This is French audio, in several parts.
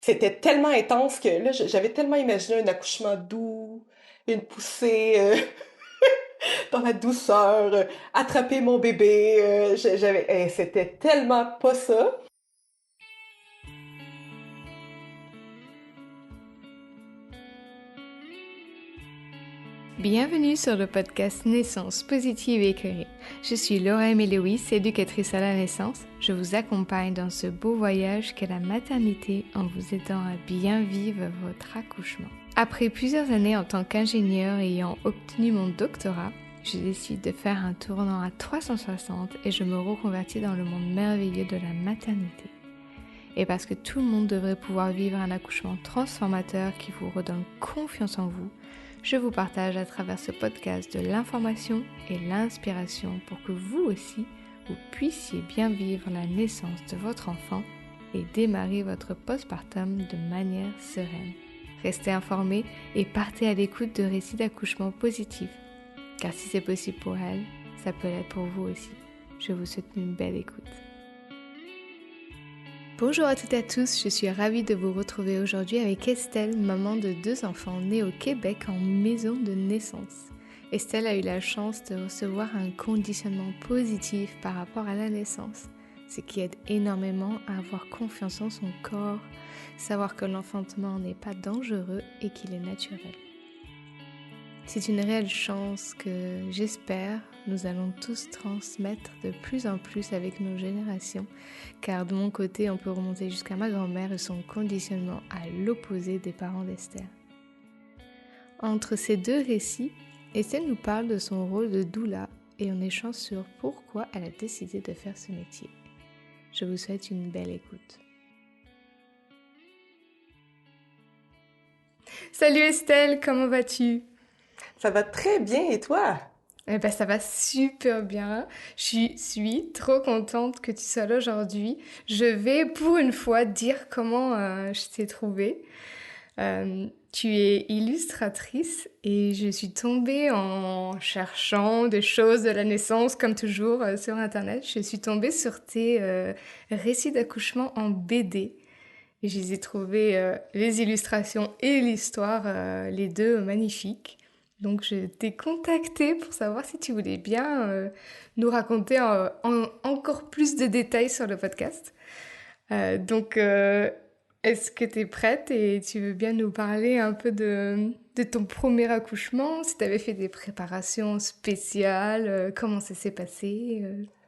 c'était tellement intense que là, j'avais tellement imaginé un accouchement doux, une poussée dans la douceur, attraper mon bébé. C'était tellement pas ça. Bienvenue sur le podcast Naissance positive et éclairée. Je suis Laura Aimée-Lewis, éducatrice à la naissance. Je vous accompagne dans ce beau voyage qu'est la maternité en vous aidant à bien vivre votre accouchement. Après plusieurs années en tant qu'ingénieure ayant obtenu mon doctorat, je décide de faire un tournant à 360 et je me reconvertis dans le monde merveilleux de la maternité. Et parce que tout le monde devrait pouvoir vivre un accouchement transformateur qui vous redonne confiance en vous, je vous partage à travers ce podcast de l'information et l'inspiration pour que vous aussi, vous puissiez bien vivre la naissance de votre enfant et démarrer votre postpartum de manière sereine. Restez informés et partez à l'écoute de récits d'accouchement positifs, car si c'est possible pour elle, ça peut l'être pour vous aussi. Je vous souhaite une belle écoute. Bonjour à toutes et à tous, je suis ravie de vous retrouver aujourd'hui avec Estelle, maman de 2 enfants nés au Québec en maison de naissance. Estelle a eu la chance de recevoir un conditionnement positif par rapport à la naissance, ce qui aide énormément à avoir confiance en son corps, savoir que l'enfantement n'est pas dangereux et qu'il est naturel. C'est une réelle chance que, j'espère, nous allons tous transmettre de plus en plus avec nos générations, car de mon côté, on peut remonter jusqu'à ma grand-mère et son conditionnement à l'opposé des parents d'Esther. Entre ces deux récits, Estelle nous parle de son rôle de doula et on échange sur pourquoi elle a décidé de faire ce métier. Je vous souhaite une belle écoute. Salut Estelle, comment vas-tu ? Ça va très bien, et toi? Ça va super bien. Je suis trop contente que tu sois là aujourd'hui. Je vais pour une fois dire comment je t'ai trouvée. Tu es illustratrice et je suis tombée en cherchant des choses de la naissance, comme toujours, sur Internet. Je suis tombée sur tes récits d'accouchement en BD. Et je les ai trouvés, les illustrations et l'histoire, les deux magnifiques. Donc je t'ai contactée pour savoir si tu voulais bien nous raconter encore plus de détails sur le podcast. Est-ce que tu es prête et tu veux bien nous parler un peu de ton premier accouchement, si tu avais fait des préparations spéciales, comment ça s'est passé,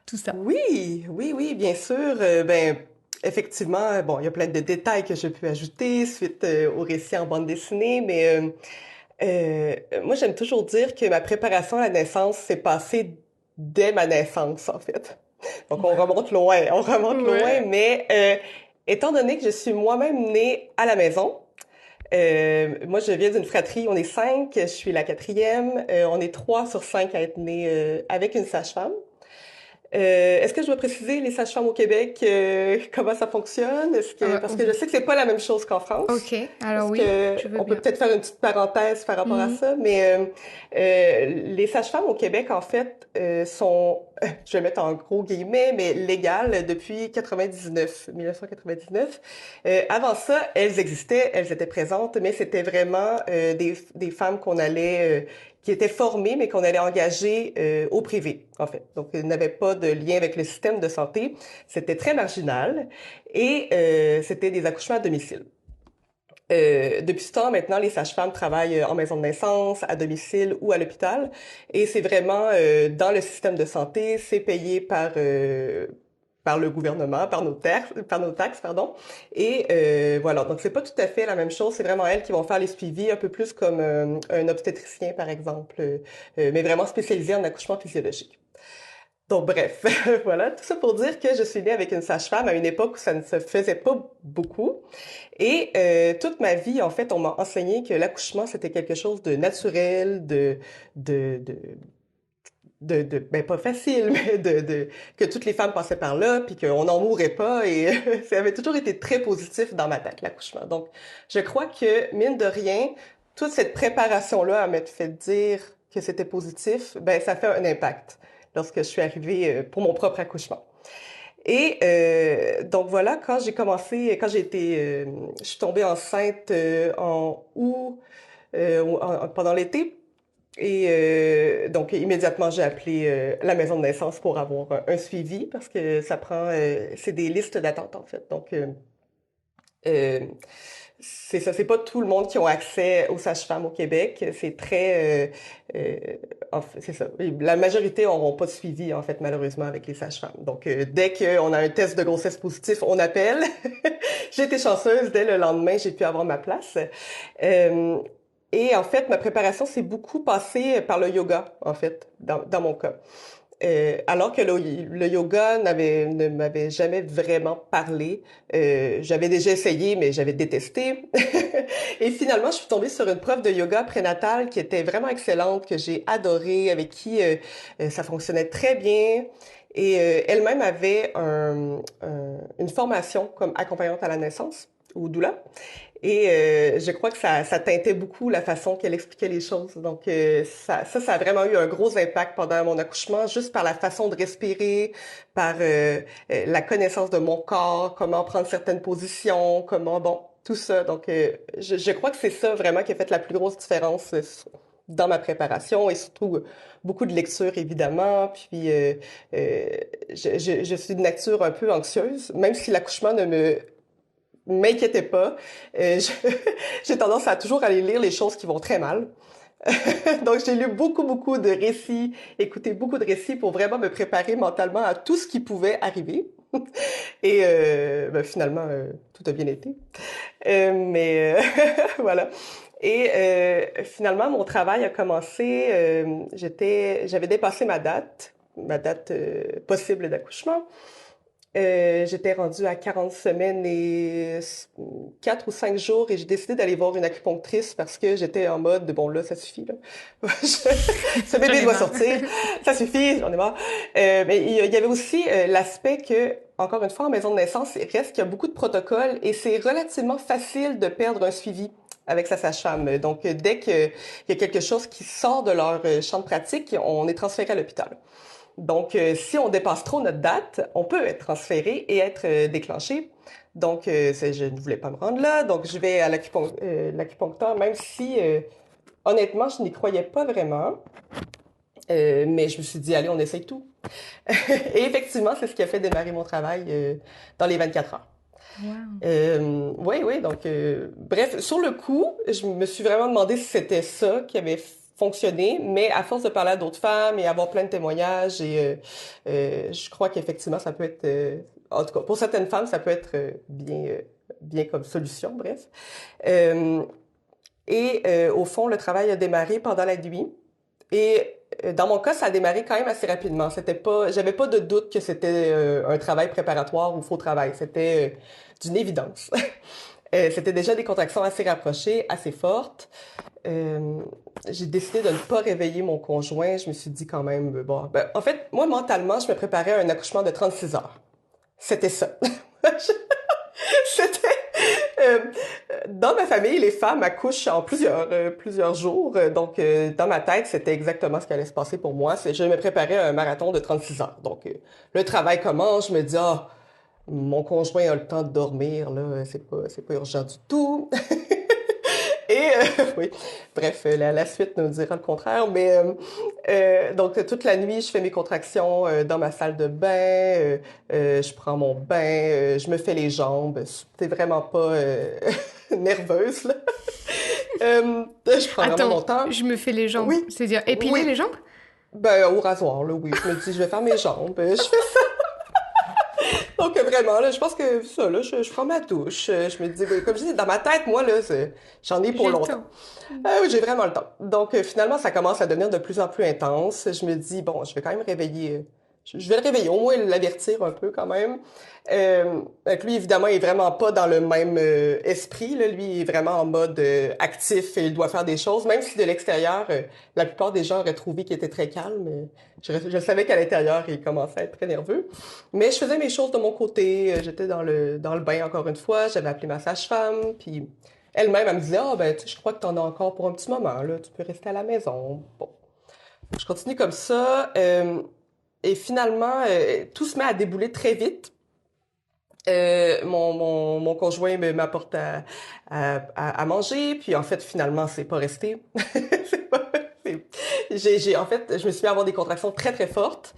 tout ça. Oui, bien sûr. Effectivement, bon, il y a plein de détails que je peux ajouter suite au récit en bande dessinée, mais moi, j'aime toujours dire que ma préparation à la naissance s'est passée dès ma naissance, en fait. Donc, on remonte loin, Ouais. mais étant donné que je suis moi-même née à la maison, moi, je viens d'une fratrie, on est 5, je suis la 4e, on est 3 sur 5 à être nés avec une sage-femme. Est-ce que je dois préciser les sages-femmes au Québec, comment ça fonctionne? Parce que je sais que c'est pas la même chose qu'en France. Ok, alors Est-ce oui, que je veux on peut bien. peut-être faire une petite parenthèse par rapport à Mhm. ça, mais les sages-femmes au Québec, en fait, sont, je vais mettre en gros guillemets, mais légales depuis 1999. Avant ça, elles existaient, elles étaient présentes, mais c'était vraiment des femmes qu'on allait qui étaient formées, mais qu'on allait engager au privé, en fait. Donc, elles n'avaient pas de lien avec le système de santé. C'était très marginal et c'était des accouchements à domicile. Depuis ce temps, maintenant, les sages-femmes travaillent en maison de naissance, à domicile ou à l'hôpital. Et c'est vraiment dans le système de santé, c'est payé par le gouvernement, par nos taxes, pardon. Et voilà, donc c'est pas tout à fait la même chose. C'est vraiment elles qui vont faire les suivis, un peu plus comme un obstétricien, par exemple, mais vraiment spécialisé en accouchement physiologique. Donc bref, voilà, tout ça pour dire que je suis née avec une sage-femme à une époque où ça ne se faisait pas beaucoup. Et toute ma vie, en fait, on m'a enseigné que l'accouchement, c'était quelque chose de naturel, de, de, ben pas facile, mais que toutes les femmes passaient par là, puis qu'on n'en mourrait pas. Et ça avait toujours été très positif dans ma tête, l'accouchement. Donc, je crois que, mine de rien, toute cette préparation-là à m'être fait dire que c'était positif, ben ça fait un impact lorsque je suis arrivée pour mon propre accouchement. Et donc voilà, quand j'ai été, je suis tombée enceinte en août, pendant l'été. Et donc immédiatement, j'ai appelé la maison de naissance pour avoir un suivi parce que c'est des listes d'attente en fait. Donc euh, c'est ça, c'est pas tout le monde qui a accès aux sages-femmes au Québec. C'est très, c'est ça. La majorité n'auront pas de suivi en fait malheureusement avec les sages-femmes. Donc dès qu'on a un test de grossesse positif, on appelle. J'ai été chanceuse, dès le lendemain, j'ai pu avoir ma place. Euh, et en fait, ma préparation s'est beaucoup passée par le yoga, en fait, dans mon cas. Alors que le yoga ne m'avait jamais vraiment parlé. J'avais déjà essayé, mais j'avais détesté. Et finalement, je suis tombée sur une prof de yoga prénatal qui était vraiment excellente, que j'ai adorée, avec qui ça fonctionnait très bien. Et elle-même avait une formation comme accompagnante à la naissance, ou doula. Et je crois que ça teintait beaucoup la façon qu'elle expliquait les choses. Donc ça a vraiment eu un gros impact pendant mon accouchement, juste par la façon de respirer, par la connaissance de mon corps, comment prendre certaines positions, bon, tout ça. Donc je crois que c'est ça vraiment qui a fait la plus grosse différence dans ma préparation et surtout beaucoup de lecture évidemment. Puis je suis de nature un peu anxieuse, même si l'accouchement ne m'inquiétez pas. J'ai tendance à toujours aller lire les choses qui vont très mal. Donc, j'ai lu beaucoup de récits, écouté beaucoup de récits pour vraiment me préparer mentalement à tout ce qui pouvait arriver. Et finalement, tout a bien été. Voilà. Et finalement, mon travail a commencé. J'avais dépassé ma date possible d'accouchement. J'étais rendue à 40 semaines et 4 ou 5 jours et j'ai décidé d'aller voir une acupunctrice parce que j'étais en mode, bon là, ça suffit, là. Ce J'en bébé ai doit marre. sortir, ça suffit, j'en ai marre. Mais il y avait aussi l'aspect que, encore une fois, en maison de naissance, il reste qu'il y a beaucoup de protocoles et c'est relativement facile de perdre un suivi avec sa sage-femme. Donc, dès qu'il y a quelque chose qui sort de leur champ de pratique, on est transféré à l'hôpital. Donc, si on dépasse trop notre date, on peut être transféré et être déclenché. Donc, je ne voulais pas me rendre là. Donc, je vais à l'acupuncteur, même si, honnêtement, je n'y croyais pas vraiment. Mais je me suis dit, allez, on essaye tout. Et effectivement, c'est ce qui a fait démarrer mon travail dans les 24 heures. Wow. Oui, donc, bref, sur le coup, je me suis vraiment demandé si c'était ça qui avait fonctionné, mais à force de parler à d'autres femmes et avoir plein de témoignages, et je crois qu'effectivement, ça peut être, en tout cas, pour certaines femmes, ça peut être bien comme solution, bref. Euh, Au fond, le travail a démarré pendant la nuit. Et dans mon cas, ça a démarré quand même assez rapidement. J'avais pas de doute que c'était un travail préparatoire ou faux travail. C'était d'une évidence. C'était déjà des contractions assez rapprochées, assez fortes. Euh, j'ai décidé de ne pas réveiller mon conjoint. Je me suis dit quand même, bon, en fait, moi, mentalement, je me préparais à un accouchement de 36 heures. C'était ça. C'était euh, dans ma famille, les femmes accouchent en plusieurs jours. Donc, dans ma tête, c'était exactement ce qui allait se passer pour moi. Je me préparais à un marathon de 36 heures. Donc, le travail commence. Je me dis, ah, mon conjoint a le temps de dormir, là. C'est pas urgent du tout. Et oui, bref, la suite nous dira le contraire. Mais donc toute la nuit, je fais mes contractions dans ma salle de bain. Je prends mon bain, je me fais les jambes. T'es vraiment pas nerveuse là. Je prends vraiment mon Attends, temps. je me fais les jambes. Oui, C'est-à-dire épiler oui. les jambes? Ben au rasoir là, oui. Je me dis, je vais faire mes jambes. Je fais Donc vraiment, là, je pense que ça, là, je prends ma douche. Je me dis, oui, comme je dis, dans ma tête, moi, là, j'en ai pour J'ai le longtemps. temps. Oui, j'ai vraiment le temps. Donc finalement, ça commence à devenir de plus en plus intense. Je me dis, bon, je vais quand même réveiller. Je vais le réveiller, au moins l'avertir un peu quand même. Donc lui, évidemment, il est vraiment pas dans le même esprit. Là. Lui, il est vraiment en mode actif et il doit faire des choses. Même si de l'extérieur, la plupart des gens auraient trouvé qu'il était très calme. Je savais qu'à l'intérieur, il commençait à être très nerveux. Mais je faisais mes choses de mon côté. J'étais dans le bain encore une fois. J'avais appelé ma sage-femme. Puis elle-même, elle me disait, ah ben, tu sais, je crois que t'en as encore pour un petit moment. Là. Tu peux rester à la maison. Bon, je continue comme ça. et finalement, tout se met à débouler très vite. Mon conjoint m'apporte à manger, puis en fait, finalement, c'est pas resté. C'est pas- en fait, je me suis mis à avoir des contractions très, très fortes.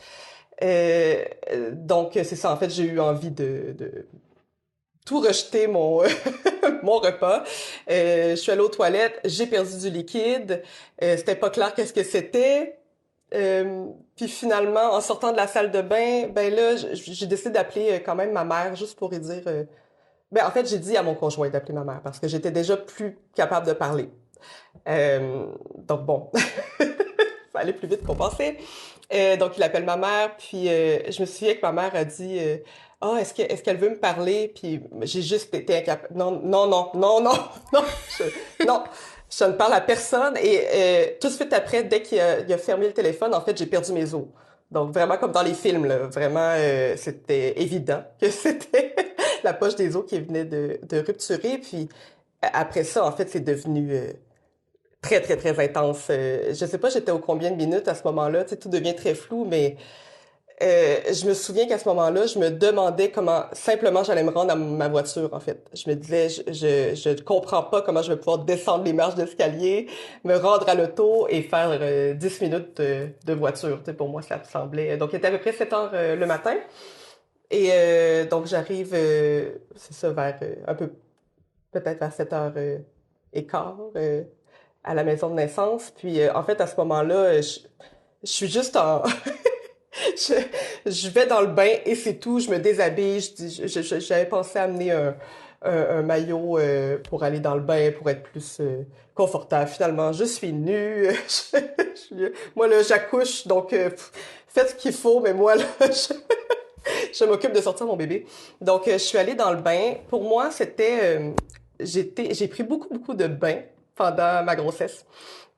Euh, donc, c'est ça. En fait, j'ai eu envie de tout rejeter mon repas. Je suis allée aux toilettes, j'ai perdu du liquide. C'était pas clair qu'est-ce que c'était. Puis finalement, en sortant de la salle de bain, ben là, j'ai décidé d'appeler quand même ma mère juste pour lui dire. Ben en fait, j'ai dit à mon conjoint d'appeler ma mère parce que j'étais déjà plus capable de parler. Donc bon, ça allait plus vite qu'on pensait. Donc il appelle ma mère, puis je me souviens que ma mère a dit ah, est-ce qu'elle veut me parler? Puis j'ai juste été incapable. Non, non, non, non, non, non, non, je ne parle à personne. Et tout de suite après, dès il a fermé le téléphone, en fait, j'ai perdu mes os. Donc vraiment comme dans les films, là, vraiment, c'était évident que c'était la poche des os qui venait de rupturer. Puis après ça, en fait, c'est devenu très, très, très intense. Je sais pas, j'étais au combien de minutes à ce moment-là. Tu sais, tout devient très flou, mais je me souviens qu'à ce moment-là, je me demandais comment simplement j'allais me rendre à ma voiture, en fait. Je me disais, je comprends pas comment je vais pouvoir descendre les marches d'escalier, me rendre à l'auto et faire 10 minutes de voiture. Tu sais, pour moi, ça me semblait... Donc, il était à peu près 7 heures le matin. Et donc, j'arrive, c'est ça, vers un peu, peut-être vers 7 heures et quart à la maison de naissance. Puis, en fait, à ce moment-là, je suis juste en... je, je vais dans le bain et c'est tout. Je me déshabille. J'avais pensé à amener un maillot pour aller dans le bain, pour être plus confortable. Finalement, je suis nue. Moi, là, j'accouche, donc faites ce qu'il faut, mais moi, là, je m'occupe de sortir mon bébé. Donc, je suis allée dans le bain. Pour moi, j'ai pris beaucoup, beaucoup de bains pendant ma grossesse.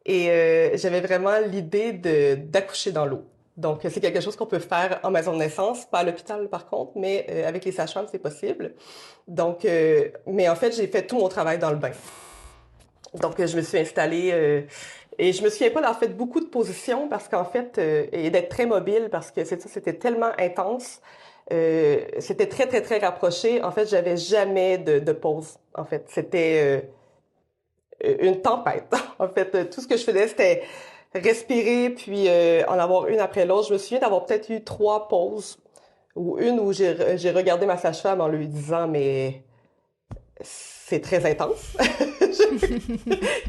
Et j'avais vraiment l'idée d'accoucher dans l'eau. Donc, c'est quelque chose qu'on peut faire en maison de naissance, pas à l'hôpital par contre, mais avec les sages-femmes, c'est possible. Donc, mais en fait, j'ai fait tout mon travail dans le bain. Donc, je me suis installée et je me souviens pas d'avoir fait beaucoup de positions parce qu'en fait, et d'être très mobile parce que c'était tellement intense. C'était très, très, très rapproché. En fait, j'avais jamais de pause. En fait, c'était une tempête. En fait, tout ce que je faisais, c'était respirer puis en avoir une après l'autre. Je me souviens d'avoir peut-être eu 3 pauses ou une où j'ai regardé ma sage-femme en lui disant mais c'est très intense.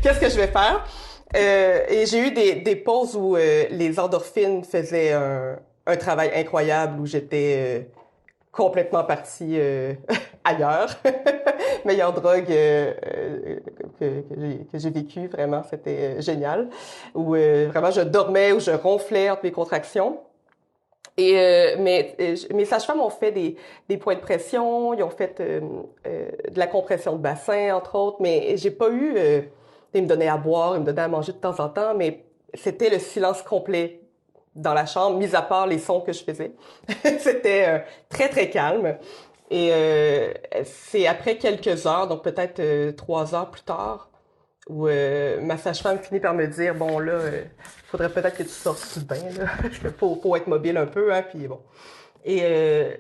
Qu'est-ce que je vais faire? Et j'ai eu des pauses où les endorphines faisaient un travail incroyable où j'étais complètement partie ailleurs. Meilleure drogue que j'ai vécue, vraiment, c'était génial. Où vraiment je dormais, où je ronflais entre mes contractions. Et mes sages-femmes ont fait des points de pression, ils ont fait de la compression de bassin, entre autres, mais j'ai pas eu... ils me donnaient à boire, ils me donnaient à manger de temps en temps, mais c'était le silence complet dans la chambre, mis à part les sons que je faisais. C'était très, très calme. Et c'est après quelques heures, donc peut-être 3 heures plus tard, où ma sage-femme finit par me dire, bon là, faudrait peut-être que tu sortes du bain, là. Faut être mobile un peu, hein, puis bon. Et, euh,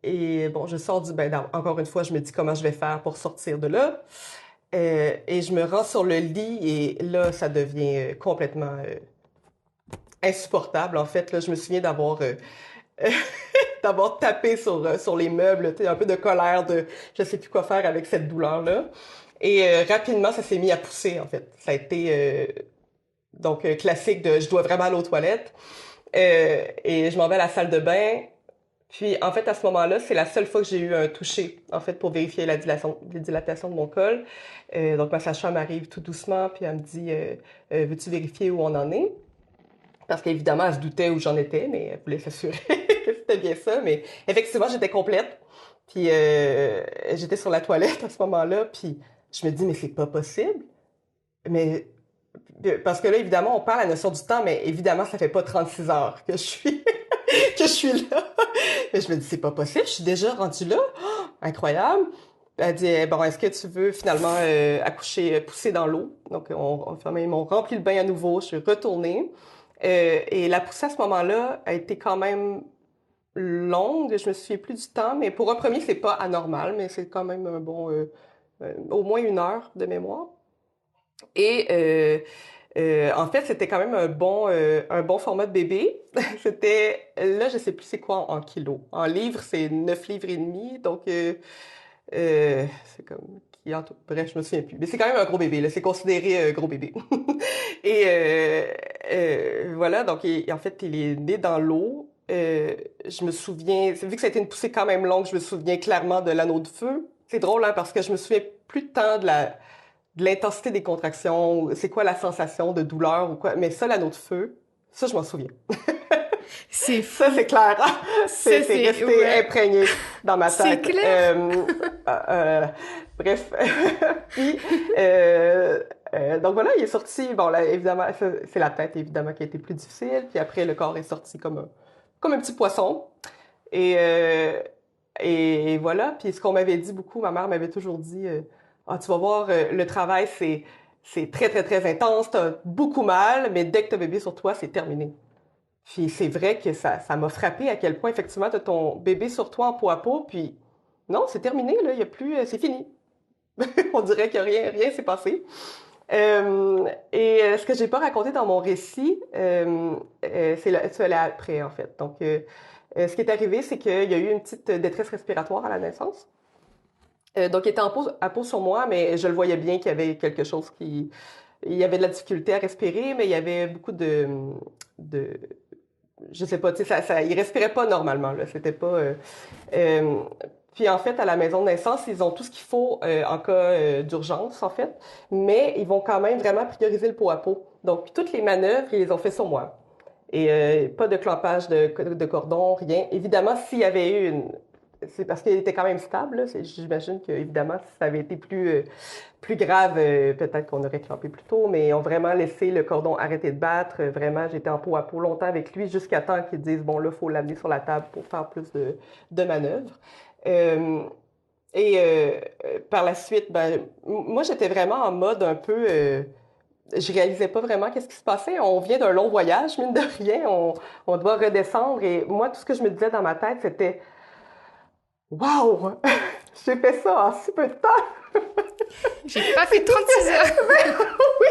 et bon, je sors du bain. Encore une fois, je me dis comment je vais faire pour sortir de là. Et je me rends sur le lit et là, ça devient complètement insupportable. En fait, là, je me souviens d'avoir d'avoir tapé sur les meubles, tu sais, un peu de colère, de je sais plus quoi faire avec cette douleur-là. Et rapidement, ça s'est mis à pousser, en fait. Ça a été donc classique de je dois vraiment aller aux toilettes. Et je m'en vais à la salle de bain. Puis, en fait, à ce moment-là, c'est la seule fois que j'ai eu un toucher, en fait, pour vérifier la dilatation de mon col. Donc, ma sage-femme arrive tout doucement, puis elle me dit veux-tu vérifier où on en est? Parce qu'évidemment, elle se doutait où j'en étais, mais elle voulait s'assurer que c'était bien ça. Mais effectivement, j'étais complète. Puis j'étais sur la toilette à ce moment-là, puis je me dis, mais c'est pas possible. Mais parce que là, évidemment, on parle à la notion du temps, mais évidemment, ça fait pas 36 heures que je suis que je suis là. Et je me dis, c'est pas possible, je suis déjà rendue là. Oh, incroyable. Elle dit, bon, est-ce que tu veux finalement accoucher, pousser dans l'eau? Donc, ils m'ont rempli le bain à nouveau, je suis retournée. Et la poussée à ce moment-là a été quand même longue. Je me souviens plus du temps, mais pour un premier, c'est pas anormal, mais c'est quand même un bon, au moins 1 heure de mémoire. Et en fait, c'était quand même un bon format de bébé. C'était, là, je sais plus c'est quoi en kilos. En livres, c'est 9 livres et demi, donc c'est comme bref, je me souviens plus. Mais c'est quand même un gros bébé, là. C'est considéré gros bébé. Et voilà, donc en fait, il est né dans l'eau. Je me souviens, vu que ça a été une poussée quand même longue, je me souviens clairement de l'anneau de feu. C'est drôle, hein, parce que je me souviens plus tant de l'intensité des contractions, c'est quoi la sensation de douleur ou quoi. Mais ça, l'anneau de feu, ça, je m'en souviens. C'est Ça, fou. c'est clair. Ça, C'est c'est... resté Ouais. imprégné dans ma C'est tête. clair. Euh, bref. Puis, donc voilà, il est sorti. Bon, là, évidemment, c'est la tête, évidemment, qui a été plus difficile. Puis après, le corps est sorti comme un petit poisson. Et, euh, et voilà. Puis ce qu'on m'avait dit beaucoup, ma mère m'avait toujours dit, ah, tu vas voir, le travail, c'est très, très, très intense. T'as beaucoup mal, mais dès que t'as bébé sur toi, c'est terminé. Puis c'est vrai que ça m'a frappé à quel point, effectivement, t'as ton bébé sur toi en peau à peau, puis non, c'est terminé, là, il y a plus, c'est fini. On dirait que rien s'est passé. Ce que j'ai pas raconté dans mon récit, c'est après, en fait. Donc, ce qui est arrivé, c'est qu'il y a eu une petite détresse respiratoire à la naissance. Donc, il était à peau sur moi, mais je le voyais bien qu'il y avait quelque chose qui... Il y avait de la difficulté à respirer, mais il y avait beaucoup de je sais pas, tu sais, il respirait pas normalement, là. C'était pas. Euh, Puis en fait, à la maison de naissance, ils ont tout ce qu'il faut en cas d'urgence, en fait, mais ils vont quand même vraiment prioriser le pot à pot. Donc, toutes les manœuvres, ils les ont fait sur moi. Et pas de clampage de cordon, rien. Évidemment, s'il y avait eu une... C'est parce qu'il était quand même stable, là. J'imagine que, évidemment, si ça avait été plus grave, peut-être qu'on aurait clampé plus tôt, mais ils ont vraiment laissé le cordon arrêter de battre. Vraiment, j'étais en peau à peau longtemps avec lui jusqu'à temps qu'ils disent, bon, là, il faut l'amener sur la table pour faire plus de manœuvres. Euh, Par la suite, ben, moi, j'étais vraiment en mode un peu... je réalisais pas vraiment qu'est-ce qui se passait. On vient d'un long voyage, mine de rien. On doit redescendre. Et moi, tout ce que je me disais dans ma tête, c'était waouh, j'ai fait ça en si peu de temps. J'ai pas fait 36 heures. Oui,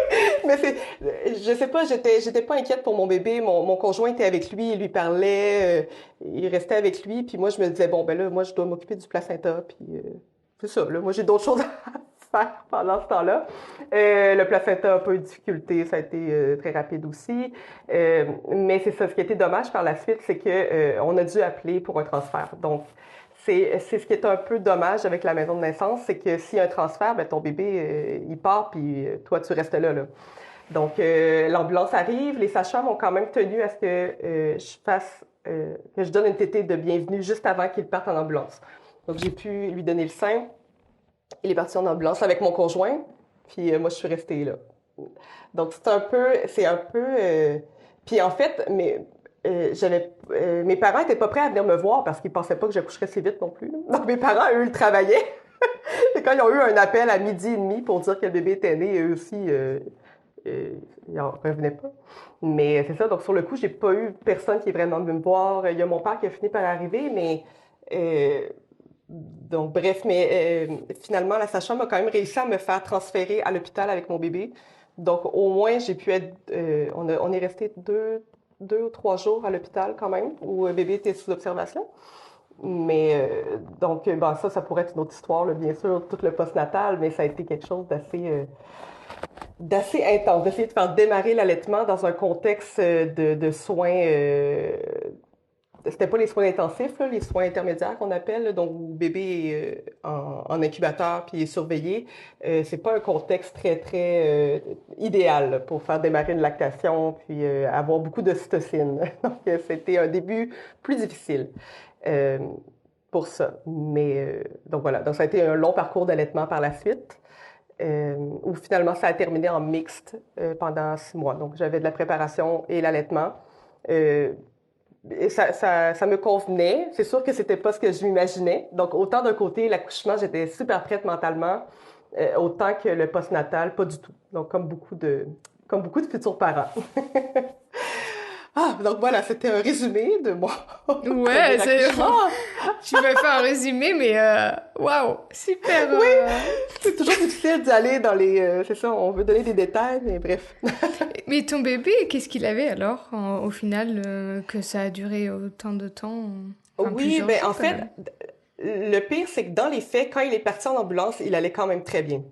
mais je sais pas, j'étais pas inquiète pour mon bébé. Mon conjoint était avec lui, il lui parlait, il restait avec lui. Puis moi, je me disais, bon, ben là, moi, je dois m'occuper du placenta. Puis c'est ça, là, moi, j'ai d'autres choses à faire pendant ce temps-là. Le placenta a pas eu de difficulté, ça a été très rapide aussi. Mais c'est ça, ce qui a été dommage par la suite, c'est que on a dû appeler pour un transfert. Donc, c'est ce qui est un peu dommage avec la maison de naissance, c'est que s'il y a un transfert, ben ton bébé, il part, puis toi, tu restes là, là. Donc, l'ambulance arrive. Les sages-femmes ont quand même tenu à ce que que je donne une tétée de bienvenue juste avant qu'il parte en ambulance. Donc, j'ai pu lui donner le sein. Il est parti en ambulance avec mon conjoint, puis moi, je suis restée là. Donc, c'est un peu... Puis en fait, mes parents étaient pas prêts à venir me voir parce qu'ils pensaient pas que j'accoucherais si vite non plus, là. Donc, mes parents, eux, ils travaillaient. Et quand ils ont eu un appel à 12h30 pour dire que le bébé était né, eux aussi, ils en revenaient pas. Mais c'est ça, donc sur le coup, j'ai pas eu personne qui est vraiment venu me voir. Il y a mon père qui a fini par arriver, mais euh, donc, bref, mais finalement, la sage-femme a quand même réussi à me faire transférer à l'hôpital avec mon bébé. Donc, au moins, j'ai pu être... on est resté 2 ou 3 jours à l'hôpital quand même, où le bébé était sous observation. Mais donc, ben, ça pourrait être une autre histoire, là, bien sûr, tout le postnatal, mais ça a été quelque chose d'assez intense, d'essayer de faire démarrer l'allaitement dans un contexte de soins c'était pas les soins intensifs, là, les soins intermédiaires qu'on appelle, là, donc où le bébé est en incubateur puis est surveillé. C'est pas un contexte très, très idéal là, pour faire démarrer une lactation puis avoir beaucoup d'ocytocine. Donc, c'était un début plus difficile euh, pour ça. Mais, donc voilà, donc ça a été un long parcours d'allaitement par la suite. Où finalement ça a terminé en mixte pendant 6 mois. Donc j'avais de la préparation et l'allaitement. Euh, et ça me convenait. C'est sûr que c'était pas ce que je m'imaginais. Donc, autant d'un côté, l'accouchement, j'étais super prête mentalement, autant que le postnatal, pas du tout. Donc, comme beaucoup de futurs parents. Ah, donc voilà, c'était un résumé de mon Ouais, premier accouchement. tu m'as fait un résumé, mais waouh, super. Oui, c'est toujours difficile d'aller dans les... c'est ça, on veut donner des détails, mais bref. Mais ton bébé, qu'est-ce qu'il avait alors, au final, que ça a duré autant de temps? Enfin, Oui, plusieurs ben jours en quand fait, même. le pire, c'est que dans les faits, quand il est parti en ambulance, il allait quand même très bien.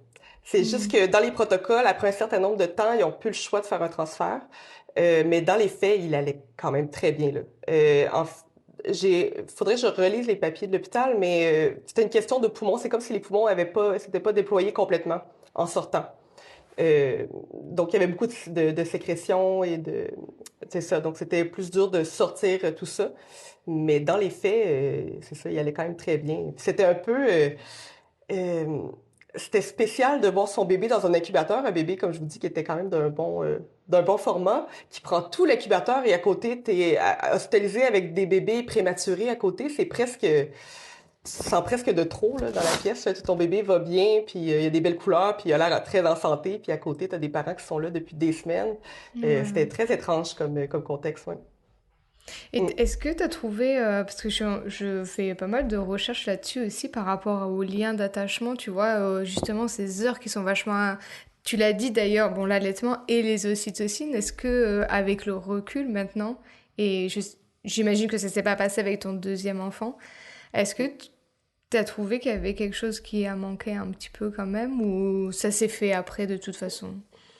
C'est juste Hmm. que dans les protocoles, après un certain nombre de temps, ils n'ont plus le choix de faire un transfert. Mais dans les faits, il allait quand même très bien, là. Faudrait que je relise les papiers de l'hôpital, mais c'était une question de poumons. C'est comme si les poumons s'étaient pas déployés complètement en sortant. Donc, il y avait beaucoup de sécrétions c'est ça. Donc, c'était plus dur de sortir tout ça. Mais dans les faits, c'est ça, il allait quand même très bien. Puis c'était un peu, euh, c'était spécial de voir son bébé dans un incubateur, un bébé, comme je vous dis, qui était quand même d'un bon format, qui prend tout l'incubateur et à côté, t'es hospitalisé avec des bébés prématurés à côté. C'est presque, tu sens presque de trop là, dans la pièce. Là. Ton bébé va bien, puis il y a des belles couleurs, puis il a l'air très en santé, puis à côté, t'as des parents qui sont là depuis des semaines. C'était Ouais. très étrange comme contexte, ouais. Et Mm. est-ce que tu as trouvé, parce que je fais pas mal de recherches là-dessus aussi par rapport aux liens d'attachement, tu vois, justement ces heures qui sont vachement... Tu l'as dit d'ailleurs, bon, l'allaitement et les ocytocines, est-ce que avec le recul maintenant, et j'imagine que ça s'est pas passé avec ton deuxième enfant, est-ce que tu as trouvé qu'il y avait quelque chose qui a manqué un petit peu quand même, ou ça s'est fait après de toute façon?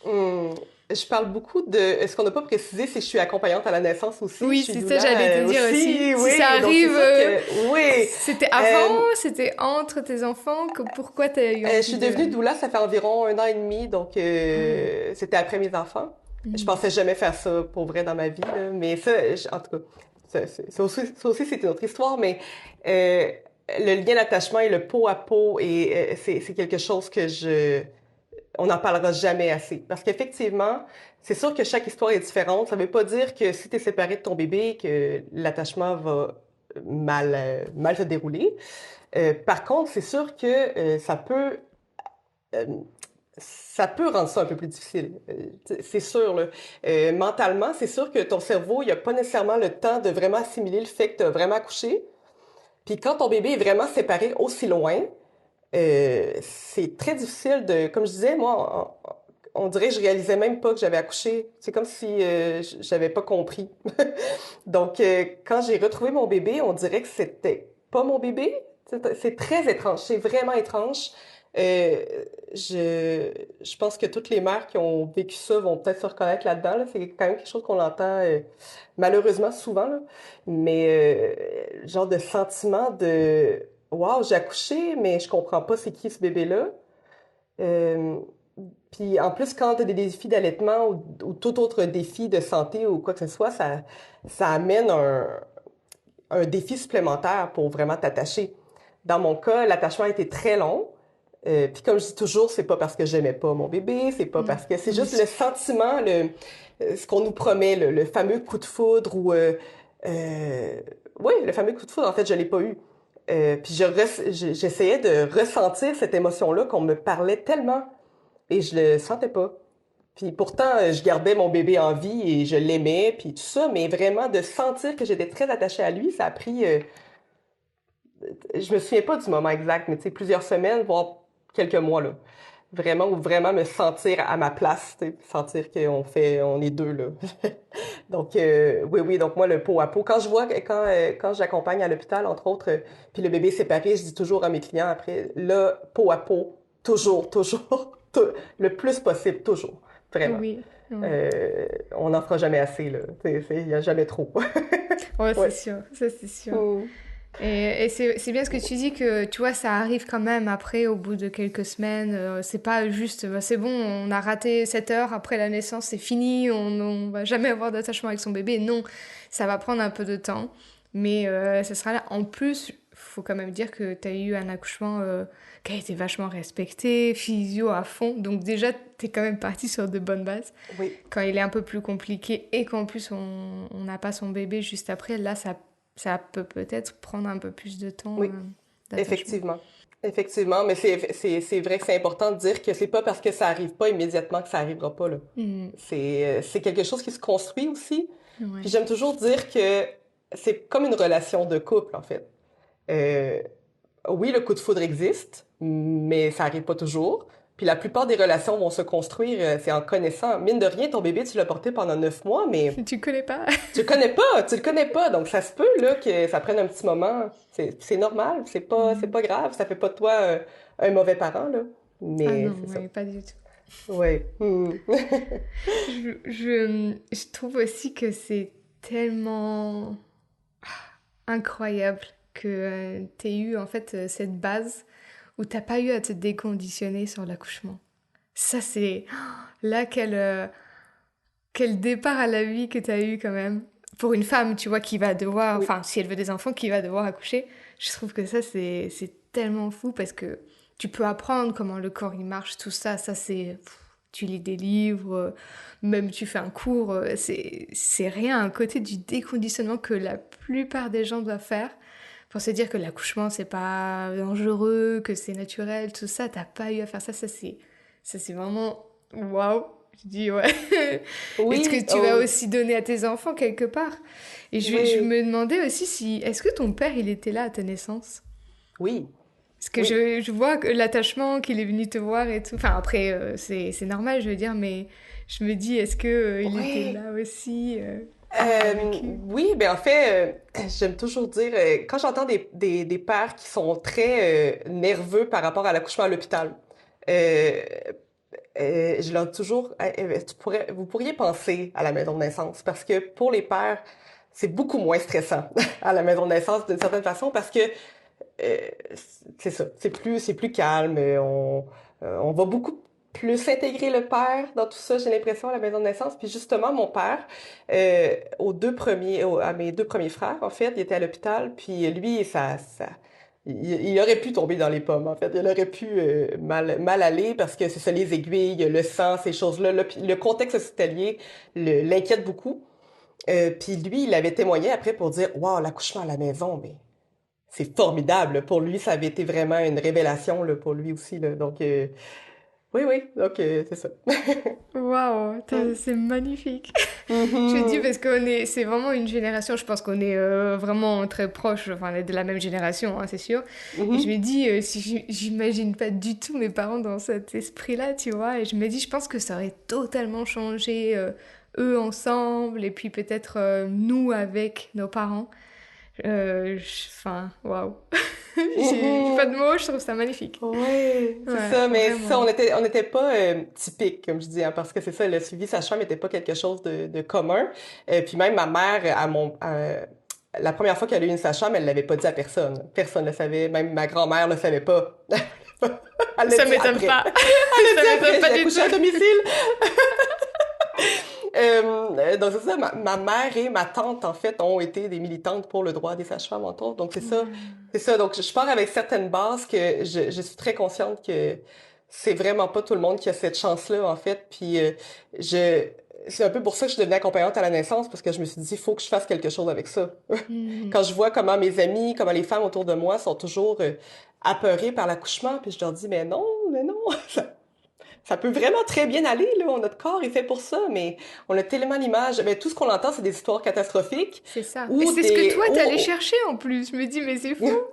Hmm. Je parle beaucoup de... Ce qu'on n'a pas précisé, c'est que je suis accompagnante à la naissance aussi. Je Oui, suis c'est ça, doula j'allais te dire aussi. aussi, Si ça oui. Donc, c'est arrive, sûr que... Oui. c'était avant, Euh, c'était entre tes enfants, pourquoi t'as eu je envie suis de... devenue doula, ça fait environ 1 an et demi. Donc, Ah. c'était après mes enfants. Je Mhm. pensais jamais faire ça pour vrai dans ma vie. Là. Mais ça, en tout cas, ça aussi, c'est une autre histoire. Mais le lien d'attachement et le pot à pot, et c'est quelque chose que on n'en parlera jamais assez. Parce qu'effectivement, c'est sûr que chaque histoire est différente. Ça ne veut pas dire que si tu es séparé de ton bébé, que l'attachement va mal se dérouler. Par contre, c'est sûr que euh, ça peut rendre ça un peu plus difficile. C'est sûr, là. Mentalement, c'est sûr que ton cerveau, il n'a pas nécessairement le temps de vraiment assimiler le fait que tu as vraiment accouché. Puis quand ton bébé est vraiment séparé aussi loin, c'est très difficile de, comme je disais, moi, on dirait que je réalisais même pas que j'avais accouché. C'est comme si j'avais pas compris. Donc, quand j'ai retrouvé mon bébé, on dirait que c'était pas mon bébé. C'est très étrange. C'est vraiment étrange. Euh, je, je pense que toutes les mères qui ont vécu ça vont peut-être se reconnaître là-dedans. Là. C'est quand même quelque chose qu'on entend malheureusement souvent. Là. Mais genre de sentiment de Waouh, j'ai accouché, mais je comprends pas c'est qui ce bébé-là. Euh, Puis en plus, quand tu as des défis d'allaitement ou tout autre défi de santé ou quoi que ce soit, ça amène un défi supplémentaire pour vraiment t'attacher. Dans mon cas, l'attachement a été très long. Puis comme je dis toujours, c'est pas parce que j'aimais pas mon bébé, c'est pas Mm. parce que c'est juste Oui. le sentiment, ce qu'on nous promet, le fameux coup de foudre ou euh, oui, le fameux coup de foudre. En fait, je l'ai pas eu. Puis j'essayais de ressentir cette émotion-là qu'on me parlait tellement et je le sentais pas. Puis pourtant, je gardais mon bébé en vie et je l'aimais, puis tout ça, mais vraiment de sentir que j'étais très attachée à lui, ça a pris, je me souviens pas du moment exact, mais tu sais, plusieurs semaines, voire quelques mois, là. Vraiment, ou vraiment me sentir à ma place, tu sais, sentir on est deux, là. Donc, oui, oui, donc moi, le pot à pot, quand je vois, quand j'accompagne à l'hôpital, entre autres, puis le bébé est séparé, je dis toujours à mes clients après, là, pot à pot, toujours, toujours, le plus possible, toujours, vraiment. Oui. Ouais. On n'en fera jamais assez, là. Il y a jamais trop. Ouais, c'est Ouais. sûr, ça c'est sûr. Mm. Et c'est bien ce que tu dis que, tu vois, ça arrive quand même après, au bout de quelques semaines. C'est pas juste, bah, c'est bon, on a raté 7 heures après la naissance, c'est fini, on va jamais avoir d'attachement avec son bébé. Non, ça va prendre un peu de temps, mais ça sera là. En plus, faut quand même dire que tu as eu un accouchement qui a été vachement respecté, physio à fond. Donc déjà, t'es quand même parti sur de bonnes bases. Oui, Quand il est un peu plus compliqué et qu'en plus on n'a pas son bébé juste après, là, ça peut peut-être prendre un peu plus de temps oui. d'attachement. Effectivement. Effectivement, mais c'est vrai que c'est important de dire que c'est pas parce que ça arrive pas immédiatement que ça arrivera pas, là. Mhm. C'est quelque chose qui se construit aussi. Puis Ouais. j'aime toujours dire que c'est comme une relation de couple, en fait. Euh, oui, le coup de foudre existe, mais ça arrive pas toujours. Puis la plupart des relations vont se construire, c'est en connaissant. Mine de rien, ton bébé, tu l'as porté pendant 9 mois, mais Tu connais pas? tu le connais pas. Donc ça se peut, là, que ça prenne un petit moment. C'est normal, c'est Hmm. pas grave. Ça fait pas de toi un mauvais parent, là. Ah Mais non, c'est ça. ouais, pas du tout. Ouais. Je trouve aussi que c'est tellement incroyable que tu aies eu en fait cette base où t'as pas eu à te déconditionner sur l'accouchement. Ça, c'est là quel départ à la vie que t'as eu quand même. Pour une femme, tu vois, qui va devoir, Oui. enfin, si elle veut des enfants, qui va devoir accoucher, je trouve que ça, c'est tellement fou parce que tu peux apprendre comment le corps il marche, tout ça. Ça, c'est. Tu lis des livres, même tu fais un cours, c'est rien à côté du déconditionnement que la plupart des gens doivent faire pour se dire que l'accouchement c'est pas dangereux, que c'est naturel, tout ça. T'as pas eu à faire ça, ça c'est vraiment waouh. Je dis ouais. Est-ce que Oui, tu vas aussi donner à tes enfants quelque part? Et je oui, me demandais aussi si est-ce que ton père il était là à ta naissance? oui, Parce que oui. je vois que l'attachement qu'il est venu te voir et tout. Enfin après c'est normal je veux dire, mais je me dis est-ce que il était Oui. là aussi? Comment il a vécu? Oui, ben en fait, j'aime toujours dire, quand j'entends des pères qui sont très nerveux par rapport à l'accouchement à l'hôpital, euh, je leur dis toujours, vous pourriez penser à la maison de naissance, parce que pour les pères, c'est beaucoup moins stressant à la maison de naissance d'une certaine façon, parce que euh, c'est ça, c'est plus calme. On va beaucoup plus intégrer le père dans tout ça, j'ai l'impression, à la maison de naissance. Puis justement, mon père, à mes deux premiers frères, en fait, il était à l'hôpital. Puis lui, il aurait pu tomber dans les pommes, en fait. Il aurait pu mal aller parce que c'est ça, les aiguilles, le sang, ces choses-là. Là, puis le contexte hospitalier l'inquiète beaucoup. Puis lui, il avait témoigné après pour dire, waouh, l'accouchement à la maison, mais c'est formidable. Pour lui, ça avait été vraiment une révélation là, pour lui aussi. Là. Donc, oui, oui, donc c'est ça. Waouh, Mm. c'est magnifique. Je dis Mhm. parce c'est vraiment une génération, je pense qu'on est vraiment très proches, enfin de la même génération, hein, c'est sûr. Et je Mhm. me dis, si j'imagine pas du tout mes parents dans cet esprit-là, tu vois, et je me dis, je pense que ça aurait totalement changé eux ensemble, et puis peut-être nous avec nos parents. Enfin, waouh. J'ai pas de Mhm. mots, je trouve ça magnifique. Oui, c'est Ouais, ça, mais c'est ça, vraiment. on n'était pas typique, comme je dis, hein, parce que c'est ça, le suivi sage-femme n'était pas quelque chose de commun. Puis même ma mère, la première fois qu'elle a eu une sage-femme, elle l'avait pas dit à personne. Personne ne le savait, même ma grand-mère le savait pas. Elle l'a Ça dit m'étonne après. pas. Elle l'a Ça dit m'étonne après, pas j'ai du accouché à tout. domicile. Donc c'est ça, ma mère et ma tante, en fait, ont été des militantes pour le droit des sages-femmes, entre autres. Donc c'est ça, Hmm. c'est ça. Donc je pars avec certaines bases que je suis très consciente que c'est vraiment pas tout le monde qui a cette chance-là, en fait. Puis je, c'est un peu pour ça que je suis devenue accompagnante à la naissance, parce que je me suis dit, il faut que je fasse quelque chose avec ça. Hmm. Quand je vois comment mes amis, comment les femmes autour de moi sont toujours apeurées par l'accouchement, puis je leur dis, mais non, ça peut vraiment très bien aller, là. Notre corps est fait pour ça, mais on a tellement l'image. Mais tout ce qu'on entend, c'est des histoires catastrophiques C'est ça. Et ou c'est ce que des... toi, t'es allé Oh, chercher en plus. Je me dis, mais c'est fou. oh.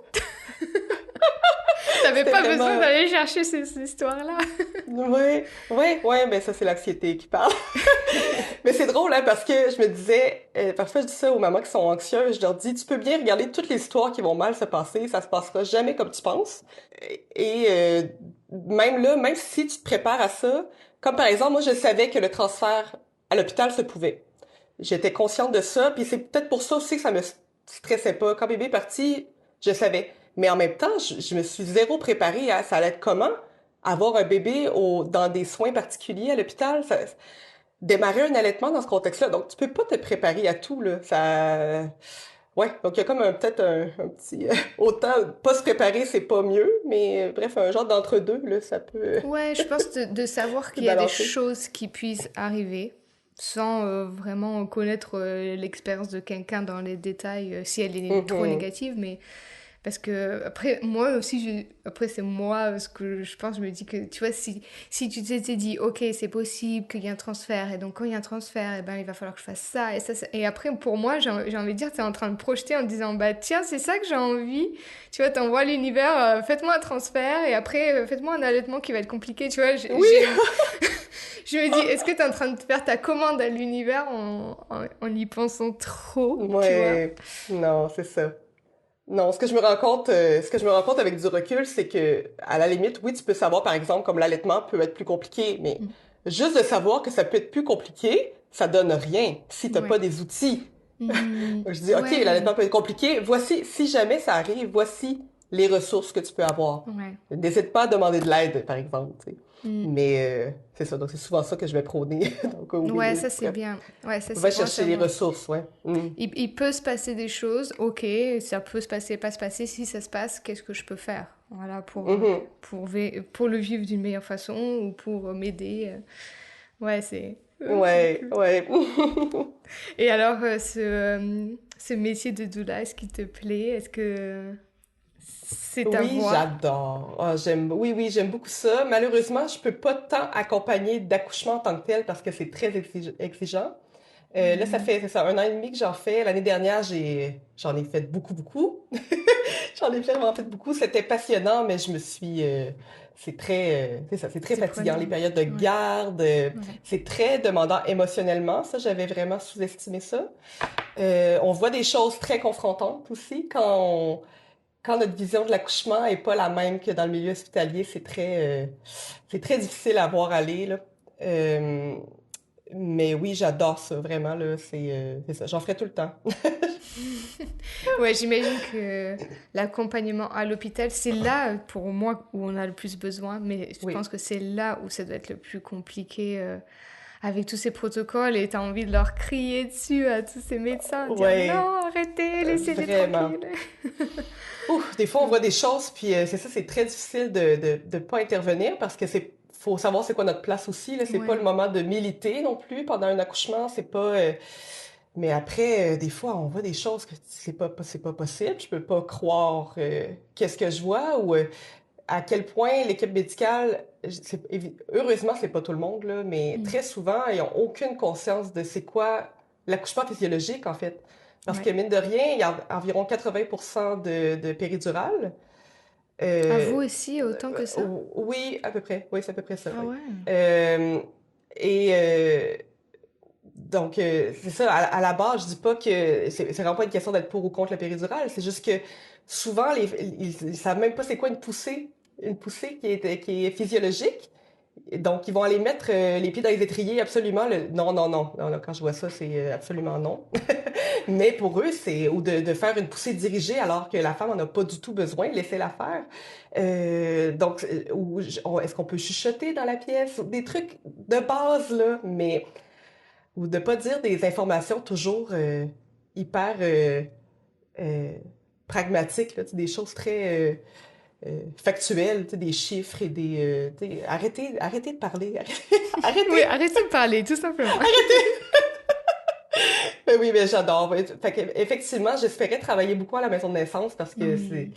T'avais C'était pas besoin vraiment... d'aller chercher ces histoires-là. Ouais, mais ça, c'est l'anxiété qui parle. Mais c'est drôle, hein, parce que je me disais... parfois, je dis ça aux mamans qui sont anxieuses. Je leur dis, tu peux bien regarder toutes les histoires qui vont mal se passer. Ça se passera jamais comme tu penses. Et même là, même si tu te prépares à ça... Comme par exemple, moi, je savais que le transfert à l'hôpital se pouvait. J'étais consciente de ça, puis c'est peut-être pour ça aussi que ça me stressait pas. Quand bébé est parti, je savais. Mais en même temps, je me suis zéro préparée à ça allait être comment avoir un bébé dans des soins particuliers à l'hôpital. Démarrer un allaitement dans ce contexte-là. Donc, tu peux pas te préparer à tout, là. Ouais, donc il y a comme peut-être un petit... autant pas se préparer, c'est pas mieux, mais bref, un genre d'entre-deux, là, ça peut Ouais, je pense de savoir peut qu'il y a des balancer. choses qui puissent arriver sans vraiment connaître l'expérience de quelqu'un dans les détails, si elle est trop Mhm. négative, mais Parce que, après, moi aussi, après, c'est moi, ce que je pense, je me dis que, tu vois, si tu t'étais dit, ok, c'est possible qu'il y ait un transfert, et donc quand il y a un transfert, eh ben, il va falloir que je fasse ça, et ça, et après, pour moi, j'ai envie de dire, t'es en train de projeter en te disant, bah, tiens, c'est ça que j'ai envie. Tu vois, t'envoies à l'univers, faites-moi un transfert, et après, faites-moi un allaitement qui va être compliqué, tu vois, Oui! je me dis, est-ce que t'es en train de faire ta commande à l'univers en y pensant trop, tu vois? Ouais, non, c'est ça. Non, ce que je me rends compte avec du recul, c'est que, à la limite, oui, tu peux savoir, par exemple, comme l'allaitement peut être plus compliqué, mais juste de savoir que ça peut être plus compliqué, ça donne rien si t'as Ouais. pas des outils. Mhm. Donc, je dis, OK, Ouais. l'allaitement peut être compliqué. Voici, si jamais ça arrive, voici les ressources que tu peux avoir. Ouais. N'hésite pas à demander de l'aide, par exemple, tu sais. Mm. Mais c'est ça, donc c'est souvent ça que je vais prôner. Donc oui, Ouais, ça c'est bien. Ouais, ça va c'est bon à chercher les savoir. ressources, ouais. Mm. Il peut se passer des choses, ok, ça peut se passer, pas se passer. Si ça se passe, qu'est-ce que je peux faire? Voilà, Mhm. pour le vivre d'une meilleure façon ou pour m'aider. Ouais, c'est Ouais, cool. ouais. Et alors, ce métier de doula, est-ce qu'il te plaît? Est-ce que c'est ta Oui, voie? j'adore. Ah, oui, j'aime beaucoup ça. Malheureusement, je peux pas tant accompagner d'accouchement en tant que tel parce que c'est très exigeant. Là, c'est ça, 1 an et demi que j'en fais. L'année dernière, j'en ai fait beaucoup, beaucoup. J'en ai vraiment fait beaucoup. C'était passionnant, mais c'est ça, c'est très C'est fatigant. Les prenant. périodes de Ouais, garde, ouais. c'est très demandant émotionnellement. Ça, j'avais vraiment sous-estimé ça. On voit des choses très confrontantes aussi quand notre vision de l'accouchement est pas la même que dans le milieu hospitalier. C'est très difficile à voir aller, là. Euh, mais oui, j'adore ça, vraiment, là. C'est ça. J'en ferai tout le temps. Ouais, j'imagine que l'accompagnement à l'hôpital, c'est là, pour moi, où on a le plus besoin, mais je pense Oui. que c'est là où ça doit être le plus compliqué avec tous ces protocoles et tu as envie de leur crier dessus à tous ces médecins, dire Ouais, non, arrêtez, laissez-les vraiment. tranquilles. Ouf, des fois, on voit des choses, puis c'est ça, c'est très difficile de pas intervenir parce que faut savoir c'est quoi notre place aussi, là. C'est pas le Ouais, moment de militer non plus pendant un accouchement, c'est pas, mais après, des fois, on voit des choses que c'est pas possible. Je peux pas croire qu'est-ce que je vois ou à quel point l'équipe médicale, heureusement, c'est pas tout le monde, là, mais mm, très souvent, ils ont aucune conscience de c'est quoi l'accouchement physiologique, en fait. Parce que, ouais. mine de rien, il y a environ 80% de péridurale. À Euh, vous aussi, autant que ça? oui, à peu près. Oui, c'est à peu près ça, Ah oui. ouais. Euh, et donc, c'est ça, à la base, je dis pas que c'est vraiment pas une question d'être pour ou contre la péridurale, c'est juste que souvent, ils savent même pas c'est quoi une poussée qui est physiologique. Et donc, ils vont aller mettre les pieds dans les étriers, absolument. Non, non, non, non, non, quand je vois ça, c'est absolument non. Mais pour eux, ou de faire une poussée dirigée alors que la femme en a pas du tout besoin, laisser-la faire. Donc, est-ce qu'on peut chuchoter dans la pièce? Des trucs de base, là, mais ou de pas dire des informations toujours hyper euh, pragmatiques, là, des choses très factuelles, des chiffres et arrêtez de parler, Oui, arrêtez, arrêtez de parler, tout simplement. arrêtez. Ben oui, mais j'adore. Fait que, effectivement, j'espérais travailler beaucoup à la maison de naissance parce que Hmm.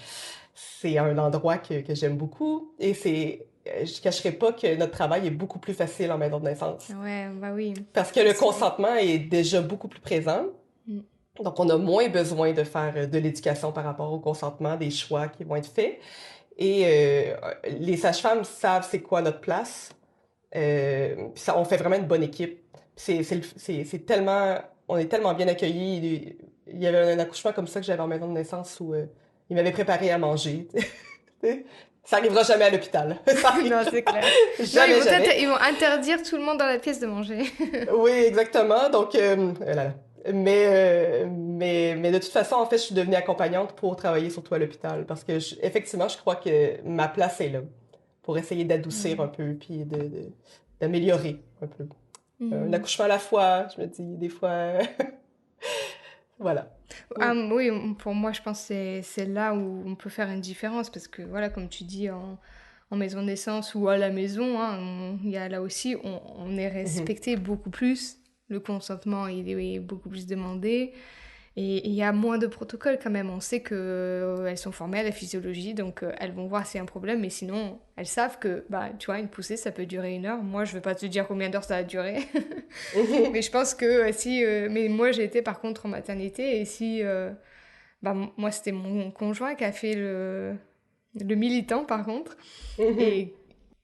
c'est un endroit que j'aime beaucoup et je cacherai pas que notre travail est beaucoup plus facile en maison de naissance Ouais, bah oui. parce que le C'est- consentement est déjà beaucoup plus présent. Mm. Donc, on a moins besoin de faire de l'éducation par rapport au consentement, des choix qui vont être faits. Et les sages-femmes savent c'est quoi notre place. Puis ça, on fait vraiment une bonne équipe. C'est tellement, on est tellement bien accueillis. Il y avait un accouchement comme ça que j'avais en maison de naissance où ils m'avaient préparé à manger. Ça arrivera jamais à l'hôpital. Ça arrive Non, c'est clair. Non, jamais, jamais. ils vont interdire tout le monde dans la pièce de manger. Oui, exactement. Donc, là, là. Mais de toute façon, en fait, je suis devenue accompagnante pour travailler surtout à l'hôpital parce que effectivement, je crois que ma place est là pour essayer d'adoucir un Ouais. peu puis d'améliorer un peu. Un Mhm. accouchement à la fois, je me dis des fois, voilà. Mm. Oui, pour moi, je pense que c'est là où on peut faire une différence parce que, voilà, comme tu dis, en maison de naissance ou à la maison, hein, il y a là aussi, on est Mhm. respecté beaucoup plus. Le consentement, il est beaucoup plus demandé. Et il y a moins de protocoles quand même. On sait que elles sont formées à la physiologie, donc elles vont voir s'il y a un problème, mais sinon, elles savent que, bah, tu vois, une poussée, ça peut durer 1 heure. Moi, je vais pas te dire combien d'heures ça a duré. Mais je pense que si... mais moi, j'ai été par contre en maternité, et si... bah, moi, c'était mon conjoint qui a fait le militant, par contre. Et,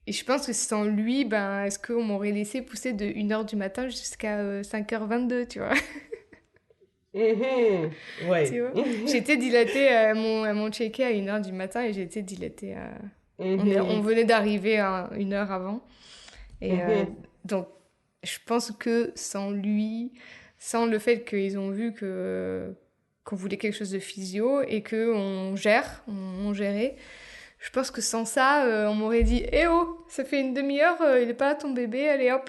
et je pense que sans lui, ben, est-ce qu'on m'aurait laissé pousser de 1 heure du matin jusqu'à 5h22, tu vois? Tu Ouais. vois? J'ai été dilatée, elles m'ont checké à 1 heure du matin et j'ai été dilatée à... On venait d'arriver à 1 heure avant. Et donc, je pense que sans lui, sans le fait qu'ils ont vu que qu'on voulait quelque chose de physio et qu'on gère, on gérait, je pense que sans ça, on m'aurait dit «Eh oh, ça fait 1/2 heure, il est pas là ton bébé, allez hop!»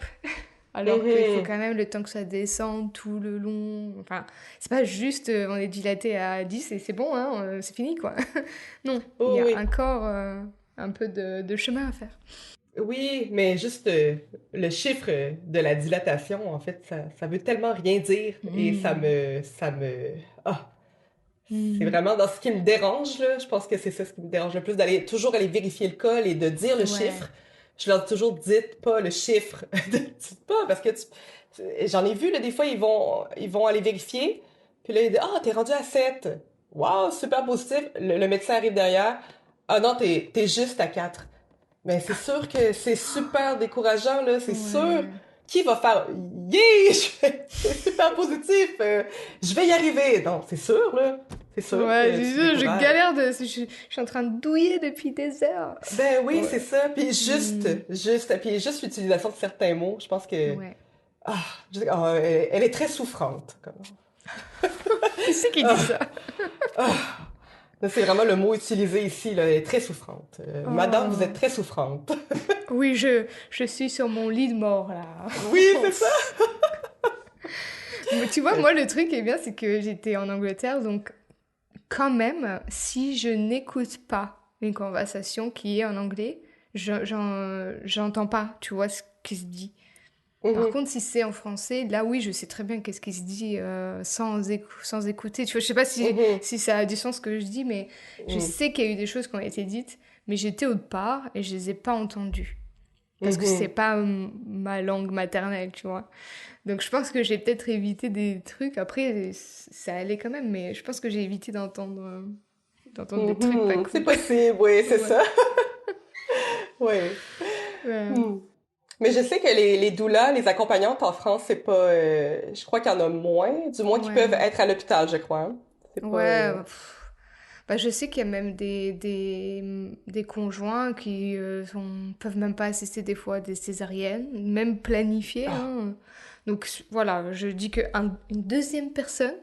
Alors qu'il faut quand même le temps que ça descende tout le long. Enfin, c'est pas juste on est dilaté à 10 et c'est bon, hein, c'est fini quoi. Non, il y Oh, a oui. encore un peu de chemin à faire. Oui, mais juste le chiffre de la dilatation, en fait, ça veut tellement rien dire et Mm. ah, c'est Mm. vraiment dans ce qui me dérange, là. Je pense que c'est ça ce qui me dérange le plus, d'aller toujours aller vérifier le col et de dire le Ouais. chiffre. Je leur dis toujours, dites pas le chiffre. Dites pas, parce que j'en ai vu, là, des fois, ils vont aller vérifier, puis là, ils disent, ah, t'es rendu à 7. Waouh, super positif. Le médecin arrive derrière. Ah non, t'es juste à 4. Mais c'est sûr que c'est super décourageant, là, c'est sûr. Ouais. Qui va faire yeah, c'est super positif, je vais y arriver. Non, c'est sûr, là. C'est sûr Ouais, que tu je décourages. galère je suis en train de douiller depuis des heures. Ben oui, c'est Ouais. ça. Puis Mm. puis juste l'utilisation de certains mots, je pense que Ouais. ah, elle est très souffrante. Qui c'est qui dit Ah, ça? ah. C'est vraiment le mot utilisé ici, là, elle est très souffrante. Madame, vous êtes Oh. très souffrante. Oui, je suis sur mon lit de mort là. Oui, c'est ça. Mais tu vois, moi, le truc est bien, c'est que j'étais en Angleterre, donc quand même, si je n'écoute pas une conversation qui est en anglais, j'entends pas, tu vois, ce qui se dit. Par Mhm, contre, si c'est en français, là oui, je sais très bien qu'est-ce qui se dit sans écouter. Tu vois, je sais pas mhm, si ça a du sens ce que je dis, mais je mhm, sais qu'il y a eu des choses qui ont été dites, mais j'étais autre part et je les ai pas entendues. Parce que c'est mhm. pas ma langue maternelle, tu vois. Donc je pense que j'ai peut-être évité des trucs. Après, ça allait quand même, mais je pense que j'ai évité d'entendre des trucs pas C'est cool. possible, oui, c'est Ouais. ça. Oui. Ouais. Hmm. Mais je sais que les doulas, les accompagnantes en France, c'est pas. Je crois qu'il y en a moins, du moins qui peuvent Ouais. être à l'hôpital, je crois, hein. C'est pas. Ouais. Bah, je sais qu'il y a même des conjoints qui peuvent même pas assister des fois à des césariennes, même planifiées, Ah, hein. Donc voilà, je dis une deuxième personne,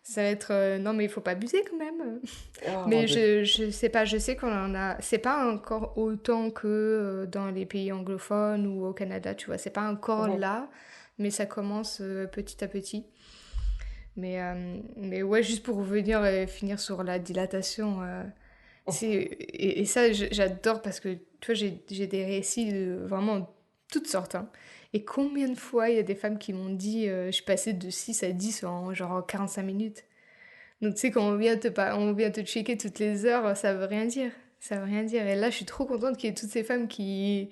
ça va être... non mais il faut pas abuser quand même. oh mon Mais Dieu. je sais pas, je sais qu'on en a... C'est pas encore autant que dans les pays anglophones ou au Canada, tu vois, c'est pas encore Mhm. là, mais ça commence petit à petit. Mais ouais, juste pour revenir et finir sur la dilatation, et ça, j'adore parce que, tu vois, j'ai des récits de vraiment toutes sortes, hein. Et combien de fois il y a des femmes qui m'ont dit je suis passée de 6 à 10 en genre 45 minutes. Donc, tu sais, quand on vient te checker toutes les heures, ça veut rien dire. Ça veut rien dire. Et là, je suis trop contente qu'il y ait toutes ces femmes qui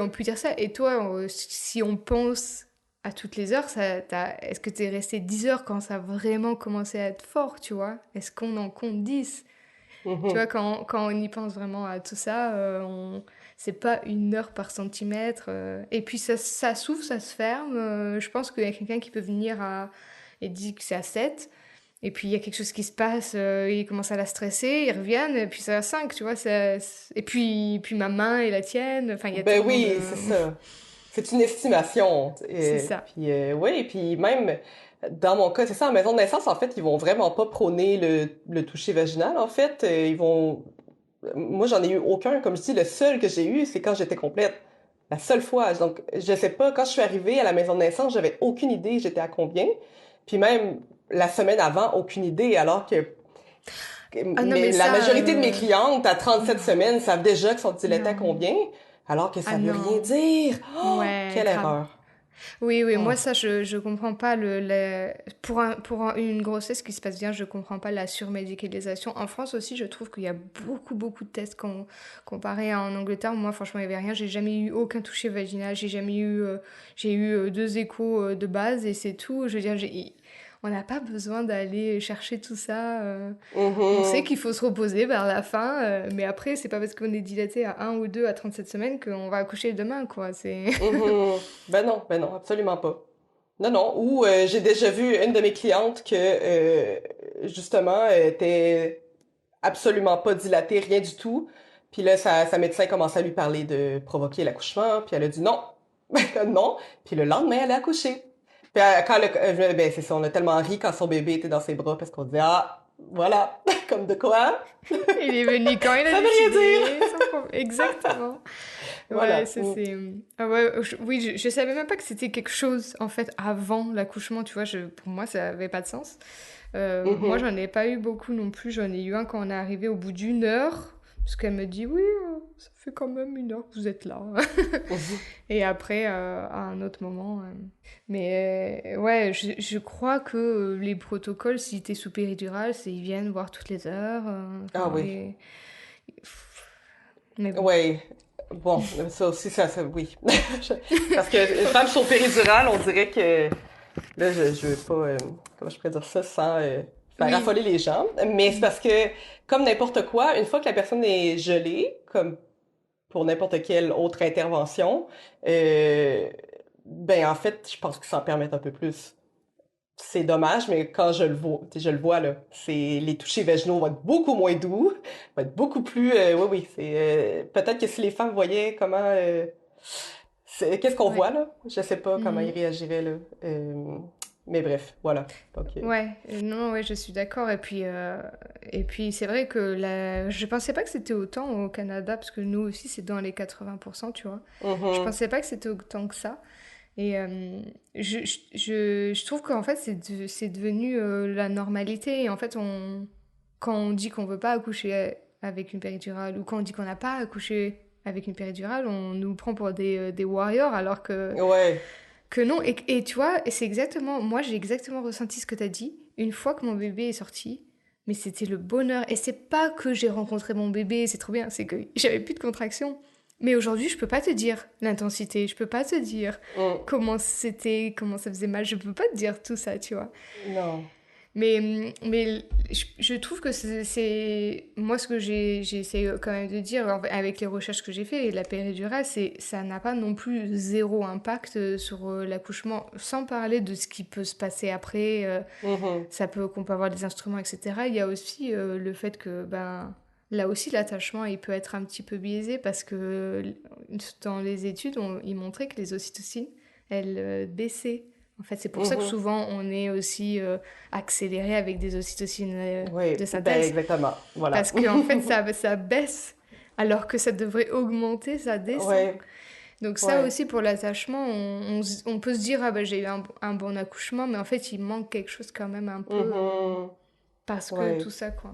ont pu dire ça. Et toi, si on pense à toutes les heures, est-ce que tu es resté 10 heures quand ça a vraiment commencé à être fort, tu vois? Est-ce qu'on en compte 10? Tu vois, Mhm. quand on y pense vraiment à tout ça, c'est pas 1 heure par centimètre. Et puis ça s'ouvre, ça se ferme. Je pense qu'il y a quelqu'un qui peut venir et dit que c'est à 7. Et puis il y a quelque chose qui se passe, ils commencent à la stresser, ils reviennent, et puis c'est à 5, tu vois. Et puis ma main et la tienne, enfin il y a Ben tellement de... oui, c'est ça. C'est une estimation. C'est ça. Puis oui, puis même dans mon cas, c'est ça, en maison de naissance, en fait, ils vont vraiment pas prôner le toucher vaginal, en fait. Ils vont. Moi, j'en ai eu aucun. Comme je dis, le seul que j'ai eu, c'est quand j'étais complète. La seule fois. Donc, je sais pas, quand je suis arrivée à la maison de naissance, j'avais aucune idée j'étais à combien. Puis même la semaine avant, aucune idée, alors Ah non, mais mais la ça... majorité de mes clientes à 37 non, semaines savent déjà qu'ils sont dilatées à non. combien, alors que Ah ça veut rien non. dire. Oh, Ouais, quelle grave. erreur. Oui, oui, moi Oh. ça je comprends pas une grossesse qui se passe bien, je comprends pas la surmédicalisation. En France aussi, je trouve qu'il y a beaucoup de tests comparé à en Angleterre. Moi franchement, il y avait rien, j'ai jamais eu aucun toucher vaginal, j'ai eu deux échos de base et c'est tout. Je veux dire, on n'a pas besoin d'aller chercher tout ça. On sait Mhm. qu'il faut se reposer vers la fin, mais après, c'est pas parce qu'on est dilaté à 1 ou 2 à 37 semaines qu'on va accoucher demain, quoi. C'est... Mhm. Ben non, absolument pas. Non, non. Ou j'ai déjà vu une de mes clientes que justement était absolument pas dilatée, rien du tout. Puis là, sa médecin commençait à lui parler de provoquer l'accouchement, puis elle a dit non, non. Puis le lendemain, elle a accouché. Puis ben c'est ça, on a tellement ri quand son bébé était dans ses bras parce qu'on disait ah voilà, comme de quoi, Il est venu quand il a ça veut rien dire. décidé, sans problème. Exactement. Ouais, Voilà. ça c'est... Ah ouais, oui, je savais même pas que c'était quelque chose, en fait, avant l'accouchement, tu vois, pour moi, ça avait pas de sens. Moi, Mhm. j'en ai pas eu beaucoup non plus, j'en ai eu un quand on est arrivé au bout d'1 heure, parce qu'elle me dit, oui, ça fait quand même 1 heure que vous êtes là. Mhm. Et après, à un autre moment. Mais ouais, je crois que les protocoles, si t'es sous péridurale, c'est ils viennent voir toutes les heures. Ah Enfin, oui. mais bon. Ouais. Bon, ça aussi, ça oui. Parce que une femme sur péridurale, on dirait que là, je veux pas, comment je pourrais dire ça sans faire Oui. affoler les gens, mais c'est parce que, comme n'importe quoi, une fois que la personne est gelée, comme pour n'importe quelle autre intervention, euh, ben en fait, je pense qu'ils s'en permettent un peu plus. C'est dommage, mais quand je le vois, tu sais, je le vois là, les touchés vaginaux vont être beaucoup moins doux, vont être beaucoup plus, oui, oui, c'est peut-être que si les femmes voyaient comment, qu'est-ce qu'on Ouais. voit là, je sais pas comment ils Mhm. réagiraient là, mais bref, voilà. Donc, Ouais, non, ouais, je suis d'accord. Et puis c'est vrai que je pensais pas que c'était autant au Canada, parce que nous aussi, c'est dans les 80%, tu vois. Je mhm, pensais pas que c'était autant que ça. Et je trouve qu'en fait, c'est devenu la normalité. Et en fait, quand on dit qu'on veut pas accoucher avec une péridurale, ou quand on dit qu'on n'a pas accouché avec une péridurale, on nous prend pour des warriors, alors ouais, que non. Et tu vois, c'est exactement, moi j'ai exactement ressenti ce que tu as dit. Une fois que mon bébé est sorti, mais c'était le bonheur. Et c'est pas que j'ai rencontré mon bébé, c'est trop bien, c'est que j'avais plus de contractions. Mais aujourd'hui, je peux pas te dire l'intensité, je peux pas te dire mm, comment c'était, comment ça faisait mal, je peux pas te dire tout ça, tu vois. non, Mais je trouve que moi, ce que j'essaie quand même de dire avec les recherches que j'ai fait, et la péridurale, ça n'a pas non plus zéro impact sur l'accouchement, sans parler de ce qui peut se passer après. mhm, Qu'on peut avoir des instruments, etc. Il y a aussi le fait que, ben, là aussi, l'attachement, il peut être un petit peu biaisé parce que dans les études, ils montraient que les ocytocines, elles baissaient. En fait, c'est pour ça que mhm, souvent, on est aussi accéléré avec des ocytocines de oui, ben synthèse. exactement, voilà, Parce qu'en fait, ça baisse, alors que ça devrait augmenter, ça descend. ouais, Donc ça ouais, aussi, pour l'attachement, on peut se dire, ah ben, j'ai eu un bon accouchement, mais en fait, il manque quelque chose quand même un peu, mhm, parce que tout ouais. ça, quoi.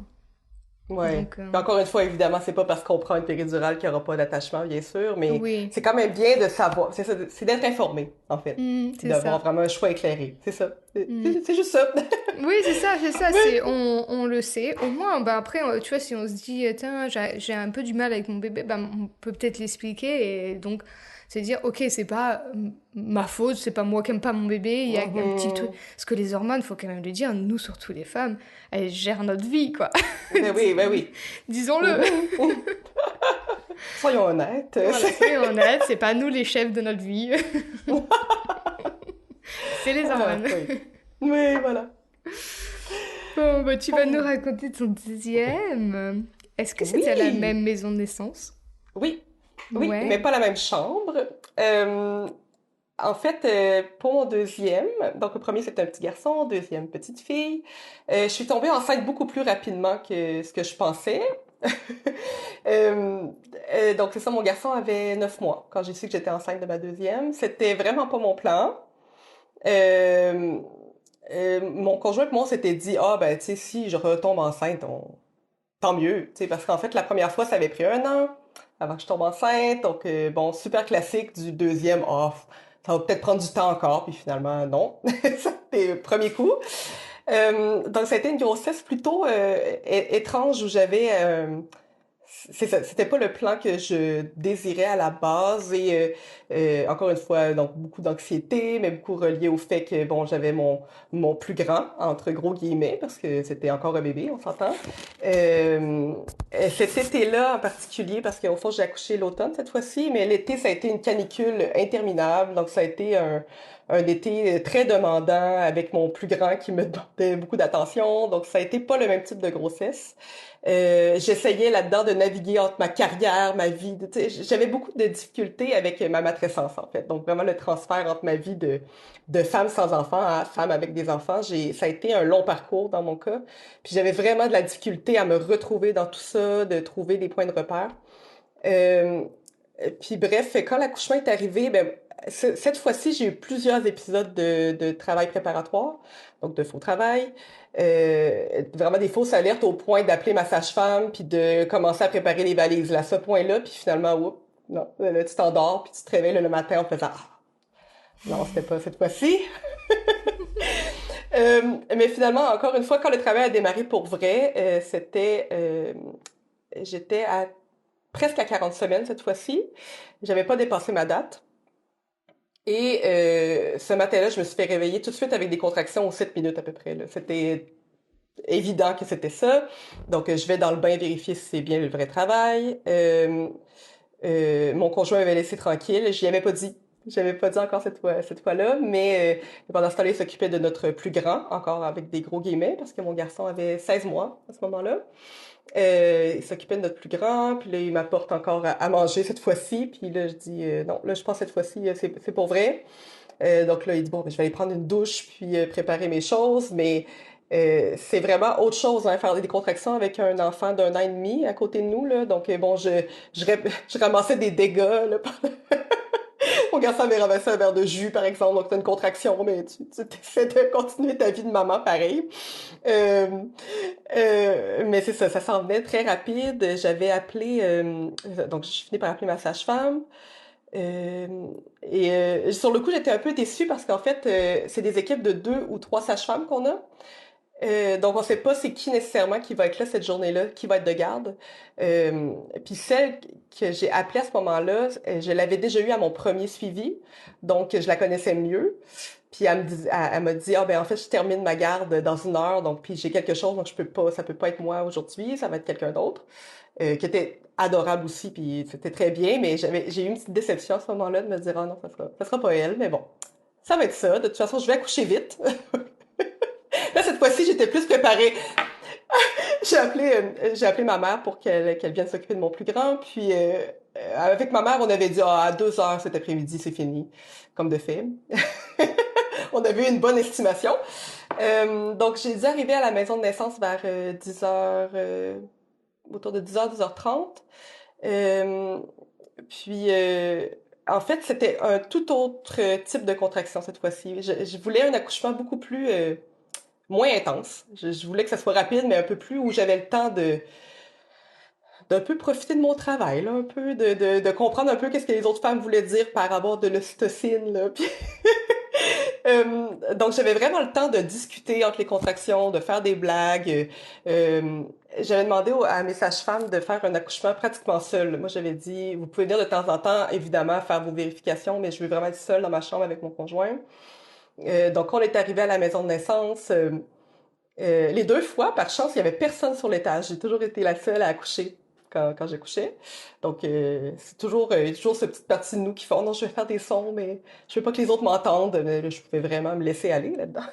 Ouais. Donc, Puis encore une fois, évidemment, c'est pas parce qu'on prend une péridurale qu'il n'y aura pas d'attachement, bien sûr, mais oui. c'est quand même bien de savoir. C'est ça, c'est d'être informé, en fait. Puis C'est d'avoir ça. vraiment un choix éclairé. C'est ça. C'est Mm. c'est juste ça. Oui, c'est ça, Oui. on le sait. Au moins, bah après, tu vois, si on se dit, tiens, j'ai un peu du mal avec mon bébé, bah, on peut peut-être l'expliquer et donc se dire, ok, c'est pas ma faute, c'est pas moi qui aime pas mon bébé, il y a un petit truc. Mhm. Parce que les hormones, faut quand même le dire, nous, surtout les femmes, elles gèrent notre vie, quoi. Ben oui. Disons-le. Mhm. Mhm. Soyons honnêtes. Voilà, soyons honnêtes, c'est pas nous les chefs de notre vie, c'est les Ah, hormones. oui. Oui, voilà. Bon, bah, tu vas nous Ah. raconter ton deuxième. Est-ce que c'était à la Oui. même maison de naissance? Oui. Oui, mais Ouais. pas la même chambre. Euh, En fait, pour mon deuxième, donc le premier c'était un petit garçon, deuxième petite fille, je suis tombée enceinte beaucoup plus rapidement que ce que je pensais. Euh, donc c'est ça, mon garçon avait 9 mois quand j'ai su que j'étais enceinte de ma deuxième. C'était vraiment pas mon plan. Euh, mon conjoint et moi on s'était dit ah ben tu sais si je retombe enceinte, tant mieux, tu sais parce qu'en fait la première fois ça avait pris 1 an avant que je tombe enceinte, donc bon super classique du deuxième, oh, ça va peut-être prendre du temps encore, puis finalement, non. C'était le premier coup. Donc, ça a été une grossesse plutôt étrange où j'avais c'est ça, c'était pas le plan que je désirais à la base et encore une fois donc beaucoup d'anxiété mais beaucoup relié au fait que bon j'avais mon plus grand entre gros guillemets parce que c'était encore un bébé on s'entend euh, cet été-là en particulier parce qu'au fond j'ai accouché l'automne cette fois-ci mais l'été ça a été une canicule interminable donc ça a été un été très demandant avec mon plus grand qui me demandait beaucoup d'attention donc ça a été pas le même type de grossesse. J'essayais là-dedans de naviguer entre ma carrière, ma vie. J'avais beaucoup de difficultés avec ma matrescence, en fait. Donc, vraiment, le transfert entre ma vie de femme sans enfants à femme avec des enfants, ça a été un long parcours dans mon cas. Puis j'avais vraiment de la difficulté à me retrouver dans tout ça, de trouver des points de repère. Euh, puis bref, quand l'accouchement est arrivé, ben, cette fois-ci, j'ai eu plusieurs épisodes de travail préparatoire, donc de faux travail, vraiment des fausses alertes au point d'appeler ma sage-femme puis de commencer à préparer les valises. Là, à ce point-là, puis finalement, oups, non, là, tu t'endors puis tu te réveilles le matin en faisant ah, non, c'était pas cette fois-ci. Mais finalement, encore une fois, quand le travail a démarré pour vrai, j'étais à presque à 40 semaines cette fois-ci. J'avais pas dépassé ma date. Et ce matin-là, je me suis fait réveiller tout de suite avec des contractions aux 7 minutes à peu près. Là. C'était évident que c'était ça. Donc, je vais dans le bain vérifier si c'est bien le vrai travail. Mon conjoint m'avait laissé tranquille. J'y avais pas dit. J'avais pas dit encore cette fois-là, mais pendant ce temps-là, il s'occupait de notre plus grand, encore avec des gros guillemets, parce que mon garçon avait 16 mois à ce moment-là. Il s'occupait de notre plus grand, puis là, il m'apporte encore à manger cette fois-ci, puis là, je dis, non, là, je pense cette fois-ci, c'est pour vrai. Donc là, il dit, bon, ben, je vais aller prendre une douche, puis préparer mes choses, mais c'est vraiment autre chose, hein, faire des contractions avec un enfant d'1 an et demi à côté de nous, là. Donc, bon, je ramassais des dégâts, là, mon garçon avait ramassé un verre de jus, par exemple, donc t'as une contraction, mais tu essaies de continuer ta vie de maman pareil. Euh, mais c'est ça, ça s'en venait très rapide. J'avais appelé, donc je finis par appeler ma sage-femme. Euh, sur le coup, j'étais un peu déçue parce qu'en fait, c'est des équipes de 2 ou 3 sages-femmes qu'on a. Donc, on sait pas c'est qui nécessairement qui va être là cette journée-là, qui va être de garde. Euh, Puis celle que j'ai appelée à ce moment-là, je l'avais déjà eue à mon premier suivi, donc je la connaissais mieux. Puis elle m'a dit, ah ben en fait, je termine ma garde dans 1 heure, donc puis j'ai quelque chose, donc je peux pas, ça peut pas être moi aujourd'hui, ça va être quelqu'un d'autre, qui était adorable aussi, puis c'était très bien, mais j'ai eu une petite déception à ce moment-là de me dire, ah non, ça sera pas elle, mais bon, ça va être ça. De toute façon, je vais accoucher vite. Là, cette fois-ci, j'étais plus préparée. J'ai appelé ma mère pour qu'elle vienne s'occuper de mon plus grand. Puis, avec ma mère, on avait dit, ah, à 2 heures cet après-midi, c'est fini. Comme de fait. On avait eu une bonne estimation. Donc, j'ai dû arriver à la maison de naissance vers 10 heures, autour de 10 heures, 10h30. Euh, puis, en fait, c'était un tout autre type de contraction cette fois-ci. Je voulais un accouchement beaucoup plus moins intense. Je voulais que ça soit rapide, mais un peu plus où j'avais le temps d'un peu profiter de mon travail, là, un peu de comprendre un peu qu'est-ce que les autres femmes voulaient dire par avoir de l'ocytocine, là. Puis, donc j'avais vraiment le temps de discuter entre les contractions, de faire des blagues. Euh, J'avais demandé à mes sages-femmes de faire un accouchement pratiquement seul. Moi, j'avais dit, vous pouvez venir de temps en temps, évidemment, faire vos vérifications, mais je veux vraiment être seule dans ma chambre avec mon conjoint. Donc, on est arrivé à la maison de naissance. Les 2 fois, par chance, il y avait personne sur l'étage. J'ai toujours été la seule à accoucher quand j'accouchais. Donc, c'est toujours cette petite partie de nous qui font, non, je vais faire des sons, mais je veux pas que les autres m'entendent. Mais là, je pouvais vraiment me laisser aller là-dedans.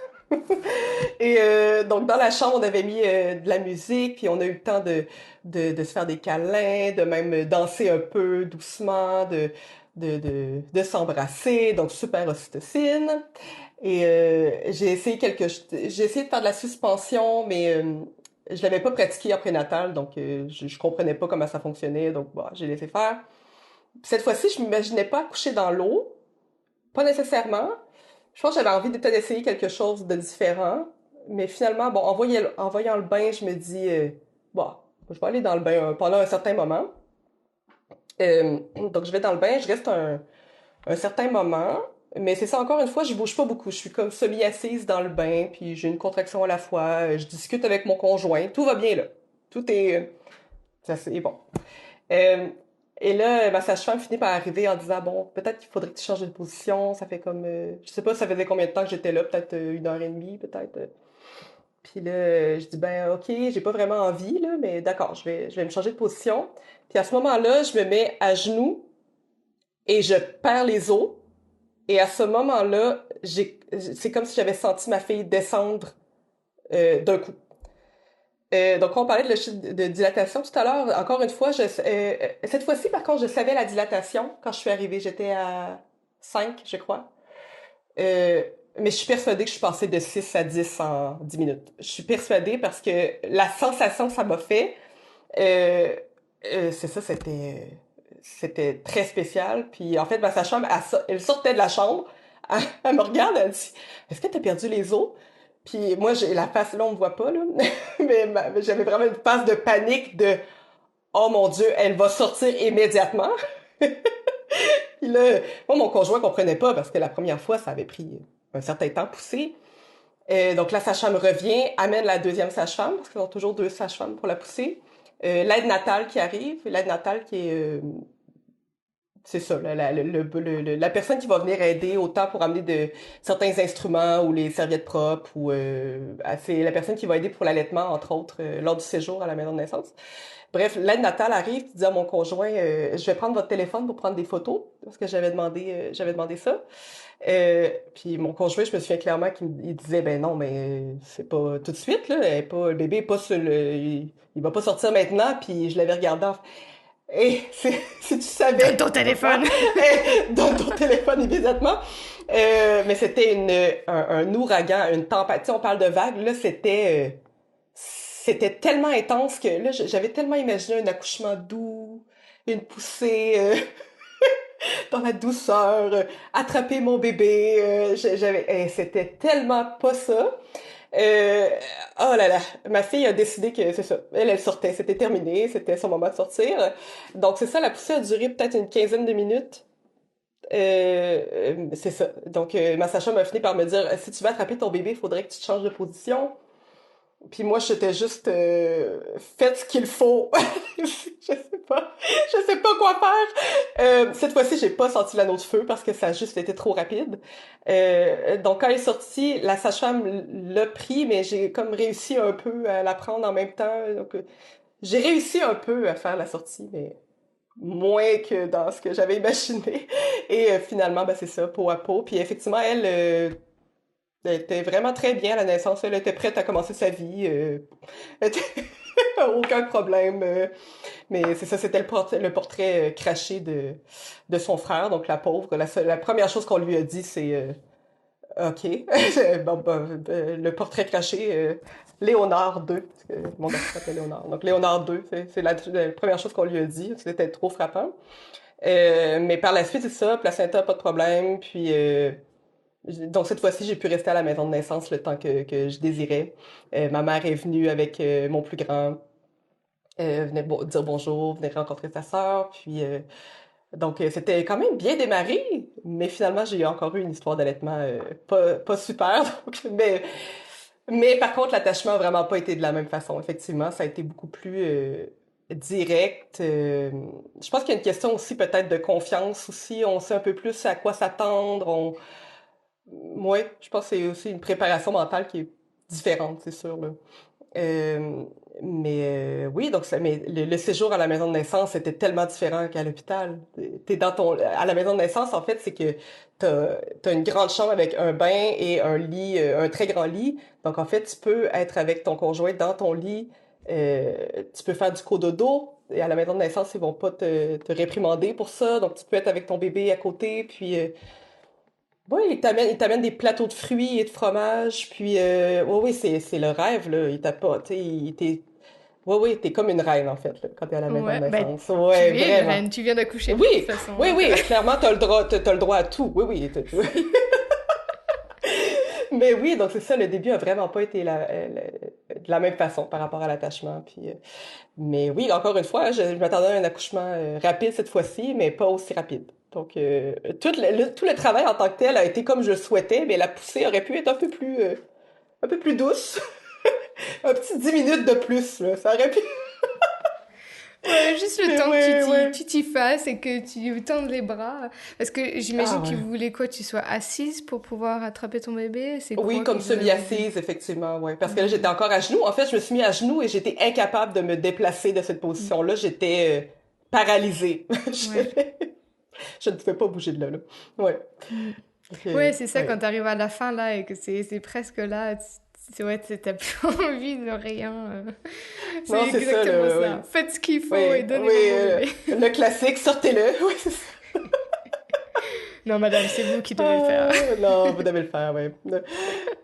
Et donc, dans la chambre, on avait mis de la musique, puis on a eu le temps de se faire des câlins, de même danser un peu doucement, de s'embrasser. Donc, super ocytocine. Et j'ai essayé de faire de la suspension, mais je l'avais pas pratiqué en prénatal, donc je comprenais pas comment ça fonctionnait, donc bon, j'ai laissé faire. Cette fois-ci, je m'imaginais pas coucher dans l'eau, pas nécessairement. Je pense que j'avais envie peut-être d'essayer quelque chose de différent, mais finalement, bon, en voyant le bain, je me dis, bon, je vais aller dans le bain pendant un certain moment. Donc je vais dans le bain, je reste un certain moment. Mais c'est ça, encore une fois, je bouge pas beaucoup. Je suis comme semi-assise dans le bain, puis j'ai une contraction à la fois. Je discute avec mon conjoint. Tout va bien, là. Tout est... ça, c'est bon. Euh, et là, ma sage-femme finit par arriver en disant, bon, peut-être qu'il faudrait que tu changes de position. Ça fait comme... je sais pas, ça faisait combien de temps que j'étais là. Peut-être 1 heure et demie, peut-être. Puis là, je dis, ben, OK, j'ai pas vraiment envie, là, mais d'accord, je vais me changer de position. Puis à ce moment-là, je me mets à genoux et je perds les os. Et à ce moment-là, c'est comme si j'avais senti ma fille descendre d'un coup. Donc, on parlait de dilatation tout à l'heure. Encore une fois, cette fois-ci, par contre, je savais la dilatation quand je suis arrivée. J'étais à 5, je crois. Euh, mais je suis persuadée que je suis passée de 6 à 10 en 10 minutes. Je suis persuadée parce que la sensation que ça m'a fait, euh, c'est ça, c'était très spécial. Puis en fait, ma sage-femme, elle sortait de la chambre, elle me regarde, elle dit, est-ce que t'as perdu les os? Puis moi, j'ai la face, là, on me voit pas, là, mais j'avais vraiment une face de panique de, oh mon Dieu, elle va sortir immédiatement. Puis là, moi, mon conjoint comprenait pas parce que la première fois, ça avait pris un certain temps à pousser. Donc la sage-femme revient, amène la deuxième sage-femme, parce qu'ils ont toujours 2 sages-femmes pour la pousser. L'aide natale qui arrive, l'aide natale qui est c'est ça, la personne qui va venir aider autant pour amener certains instruments ou les serviettes propres ou c'est la personne qui va aider pour l'allaitement entre autres lors du séjour à la maison de naissance. Bref, l'aide natale arrive, tu dis à mon conjoint, je vais prendre votre téléphone pour prendre des photos parce que j'avais demandé ça. Puis mon conjoint, je me souviens clairement qu'il disait ben non, mais c'est pas tout de suite là, le bébé est pas sur il va pas sortir maintenant. Puis je l'avais regardé. Et si tu savais. Donne ton téléphone! Donne ton téléphone immédiatement. Mais c'était un ouragan, une tempête. Tu sais, on parle de vagues. Là, c'était tellement intense que là, j'avais tellement imaginé un accouchement doux, une poussée dans la douceur, attraper mon bébé. C'était tellement pas ça. Euh, oh là là, ma fille a décidé que c'est ça. Elle sortait, c'était terminé, c'était son moment de sortir. Donc c'est ça, la poussée a duré peut-être une quinzaine de minutes. C'est ça. Donc ma sage-femme a fini par me dire, si tu veux attraper ton bébé, il faudrait que tu te changes de position. Puis moi, j'étais juste faites ce qu'il faut. Je sais pas quoi faire. Cette fois-ci, j'ai pas senti l'anneau de feu parce que ça a juste été trop rapide. Donc quand il est sorti, la sage-femme l'a pris, mais j'ai comme réussi un peu à la prendre en même temps. Donc j'ai réussi un peu à faire la sortie, mais moins que dans ce que j'avais imaginé. Et finalement, ben c'est ça, peau à peau. Puis effectivement, elle était vraiment très bien à la naissance. Elle était prête à commencer sa vie. Elle était- aucun problème. Mais c'est ça, c'était le portrait craché de son frère, donc la pauvre. La première chose qu'on lui a dit, c'est OK. Bon, le portrait craché, Léonard 2, parce que mon garçon s'appelle Léonard. Donc Léonard 2, c'est la première chose qu'on lui a dit. C'était trop frappant. Mais par la suite, c'est ça, placenta, pas de problème. Puis donc cette fois-ci, j'ai pu rester à la maison de naissance le temps que je désirais. Ma mère est venue avec mon plus grand, venait dire bonjour, venait rencontrer sa sœur, puis donc c'était quand même bien démarré, mais finalement j'ai encore eu une histoire d'allaitement pas super. Donc, mais par contre l'attachement a vraiment pas été de la même façon. Effectivement, ça a été beaucoup plus direct. Je pense qu'il y a une question aussi peut-être de confiance aussi. On sait un peu plus à quoi s'attendre. Ouais, je pense que c'est aussi une préparation mentale qui est différente, c'est sûr, là. Euh, mais oui, donc mais le séjour à la maison de naissance était tellement différent qu'à l'hôpital. T'es à la maison de naissance, en fait, c'est que t'as une grande chambre avec un bain et un lit, un très grand lit. Donc, en fait, tu peux être avec ton conjoint dans ton lit. Tu peux faire du cododo. Et à la maison de naissance, ils vont pas te réprimander pour ça. Donc, tu peux être avec ton bébé à côté, puis oui, il t'amène des plateaux de fruits et de fromage, puis oui, oui, c'est le rêve, là. Il t'a pas, tu sais, oui, oui, t'es comme une reine, en fait, là, quand t'es à la maison de Ouais, ben, naissance. tu Ouais, es une vraiment. reine, tu viens d'accoucher, de toute Oui, façon. oui, Donc, oui, clairement, t'as le droit à tout. Oui, oui. Mais oui, donc c'est ça, le début a vraiment pas été de la même façon par rapport à l'attachement, puis mais oui, encore une fois, je m'attendais à un accouchement rapide cette fois-ci, mais pas aussi rapide. Donc, tout le travail en tant que tel a été comme je le souhaitais, mais la poussée aurait pu être un peu plus douce. Un petit 10 minutes de plus, là. Ça aurait pu. Ouais, juste le Mais temps que ouais, ouais. tu t'y fasses et que tu tendes les bras. Parce que Ah j'imagine qu'ils ouais. voulaient quoi, tu sois assise pour pouvoir attraper ton bébé. C'est Oui, quoi comme qu'ils auraient voulu? semi-assise, effectivement, ouais. Parce que là, j'étais Hmm. encore à genoux. En fait, je me suis mis à genoux et j'étais incapable de me déplacer de cette position-là. J'étais paralysée. Ouais. Je ne pouvais pas bouger de là, là. Ouais. Hmm. Donc, Ouais, c'est ça, quand ouais. t'arrives à la fin là et que c'est presque là, ouais, t'as plus envie de rien. C'est Non, c'est ça, exactement là, ça. oui. Faites ce qu'il faut et Oui, oui, donnez-moi mon bébé. le classique, sortez-le. Oui, c'est ça. Non, madame, c'est vous qui devez le faire. Ah, non, vous devez le faire, oui.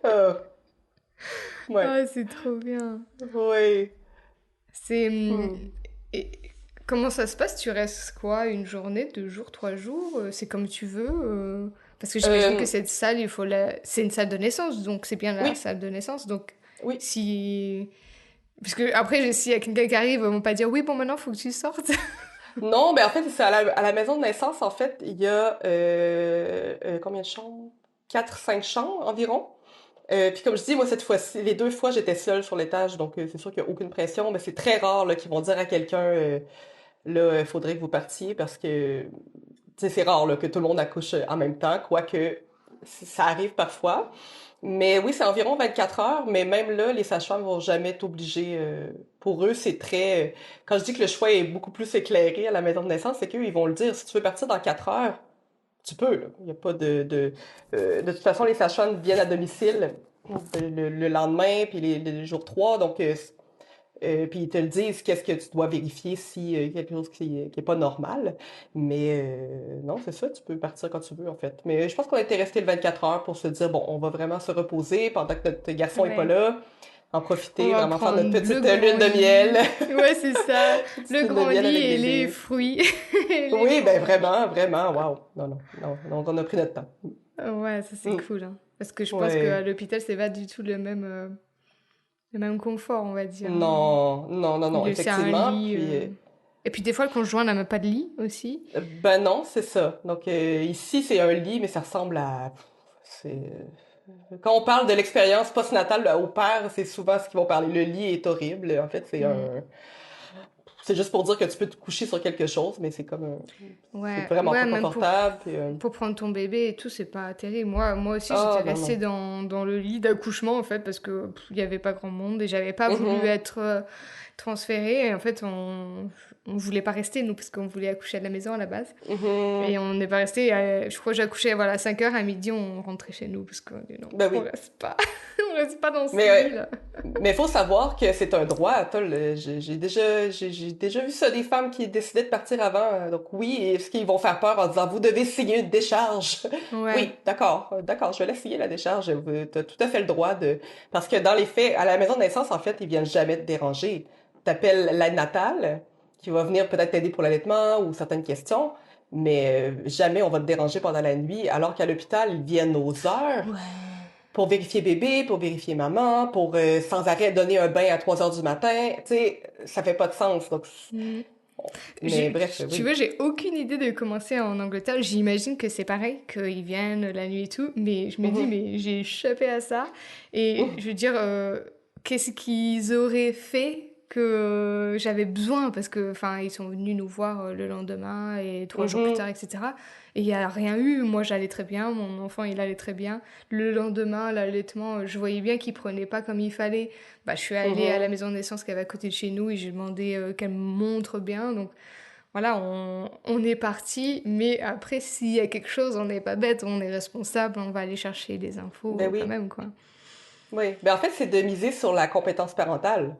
Ah, ouais. Ah, c'est trop bien. Oui. C'est. Hmm. Et comment ça se passe? Tu restes quoi? Une journée, 2 jours, 3 jours? C'est comme tu veux? Parce que j'imagine que Euh, cette salle, c'est une salle de naissance, donc c'est bien la oui, salle de naissance. Donc, oui. si. Parce que après, s'il y a quelqu'un qui arrive, ils vont pas dire oui, bon, maintenant, faut que tu sortes. Non, ben en fait, c'est à la maison de naissance, en fait, il y a combien de chambres? Quatre, cinq chambres environ. Puis comme je dis, moi, cette fois-ci, les deux fois, j'étais seule sur l'étage, donc c'est sûr qu'il n'y a aucune pression, mais c'est très rare là, qu'ils vont dire à quelqu'un, là, il faudrait que vous partiez, parce que tu sais, c'est rare là, que tout le monde accouche en même temps, quoique ça arrive parfois. Mais oui, c'est environ 24 heures, mais même là, les sages-femmes vont jamais être obligées. Pour eux, c'est très. Quand je dis que le choix est beaucoup plus éclairé à la maison de naissance, c'est qu'eux, ils vont le dire. Si tu veux partir dans 4 heures, tu peux, là. Il n'y a pas de toute façon, les sages-femmes viennent à domicile le lendemain, puis les jours 3, donc puis ils te le disent, qu'est-ce que tu dois vérifier si quelque chose qui est pas normal. Mais non, c'est ça, tu peux partir quand tu veux en fait. Mais je pense qu'on était resté le 24 heures pour se dire, bon, on va vraiment se reposer pendant que notre garçon est pas Ouais. là, en On profiter, va vraiment faire notre prendre le petite grand lune de miel, lit. Ouais, c'est ça. petite Le lune de grand miel lit avec et les bébé. fruits et les Oui, ben fromages. vraiment, vraiment, waouh. Non, non, non, non, on a pris notre temps. Ouais, ça c'est Mm. cool, hein. Parce que je pense qu'à Ouais. l'hôpital, c'est pas du tout le même confort, on va dire, hein. Non, non, non, non, C'est un effectivement. lit. Et puis des fois, le conjoint n'a même pas de lit aussi. Ben non, c'est ça. Donc ici, c'est un lit, mais ça ressemble à... C'est... Quand on parle de l'expérience postnatale au père, c'est souvent ce qu'ils vont parler. Le lit est horrible. En fait, Mm. c'est juste pour dire que tu peux te coucher sur quelque chose, mais c'est comme c'est Ouais, vraiment ouais, pas même confortable. Puis, pour prendre ton bébé et tout, c'est pas terrible. Moi aussi, j'étais oh non, restée non. dans le lit d'accouchement, en fait, parce que il y avait pas grand monde et j'avais pas voulu Mhm, être transférée. Et en fait, on voulait pas rester, nous, parce qu'on voulait accoucher à la maison à la base. mhm. Et on n'est pas resté. Je crois que j'accouchais voilà, à 5 heures, à midi, on rentrait chez nous, parce qu'on dit non, Ben on oui. reste pas. On reste pas dans ce Mais lit-là. Mais il faut savoir que c'est un droit. Attends, j'ai déjà vu ça, des femmes qui décidaient de partir avant. Donc oui, est-ce qu'ils vont faire peur en disant, vous devez signer une décharge? Ouais. Oui, d'accord, d'accord, je vais la signer, la décharge. Tu as tout à fait le droit de... Parce que dans les faits, à la maison de naissance, en fait, ils viennent jamais te déranger. T'appelles l'aide natale, qui va venir peut-être t'aider pour l'allaitement ou certaines questions, mais jamais on va te déranger pendant la nuit, alors qu'à l'hôpital, ils viennent aux heures Ouais. pour vérifier bébé, pour vérifier maman, pour sans arrêt donner un bain à 3 heures du matin. Tu sais, ça fait pas de sens. Donc, Mm. mais bref, Tu oui. vois, j'ai aucune idée de commencer en Angleterre. J'imagine que c'est pareil, qu'ils viennent la nuit et tout, mais je me dis, Mhm. mais j'ai échappé à ça. Et Mhm. je veux dire, qu'est-ce qu'ils auraient fait que j'avais besoin? Parce que, enfin, ils sont venus nous voir le lendemain et 3 jours plus tard, Mhm. etc. Et il n'y a rien eu. Moi, j'allais très bien. Mon enfant, il allait très bien. Le lendemain, l'allaitement, je voyais bien qu'il prenait pas comme il fallait. Bah, je suis allée à la Mhm. maison de naissance qui avait à côté de chez nous et j'ai demandé qu'elle me montre bien. Donc, voilà, on est parti, mais après, s'il y a quelque chose, on n'est pas bête, on est responsable, on va aller chercher des infos Ben quand oui. même, quoi. Oui. Ben en fait, c'est de miser sur la compétence parentale.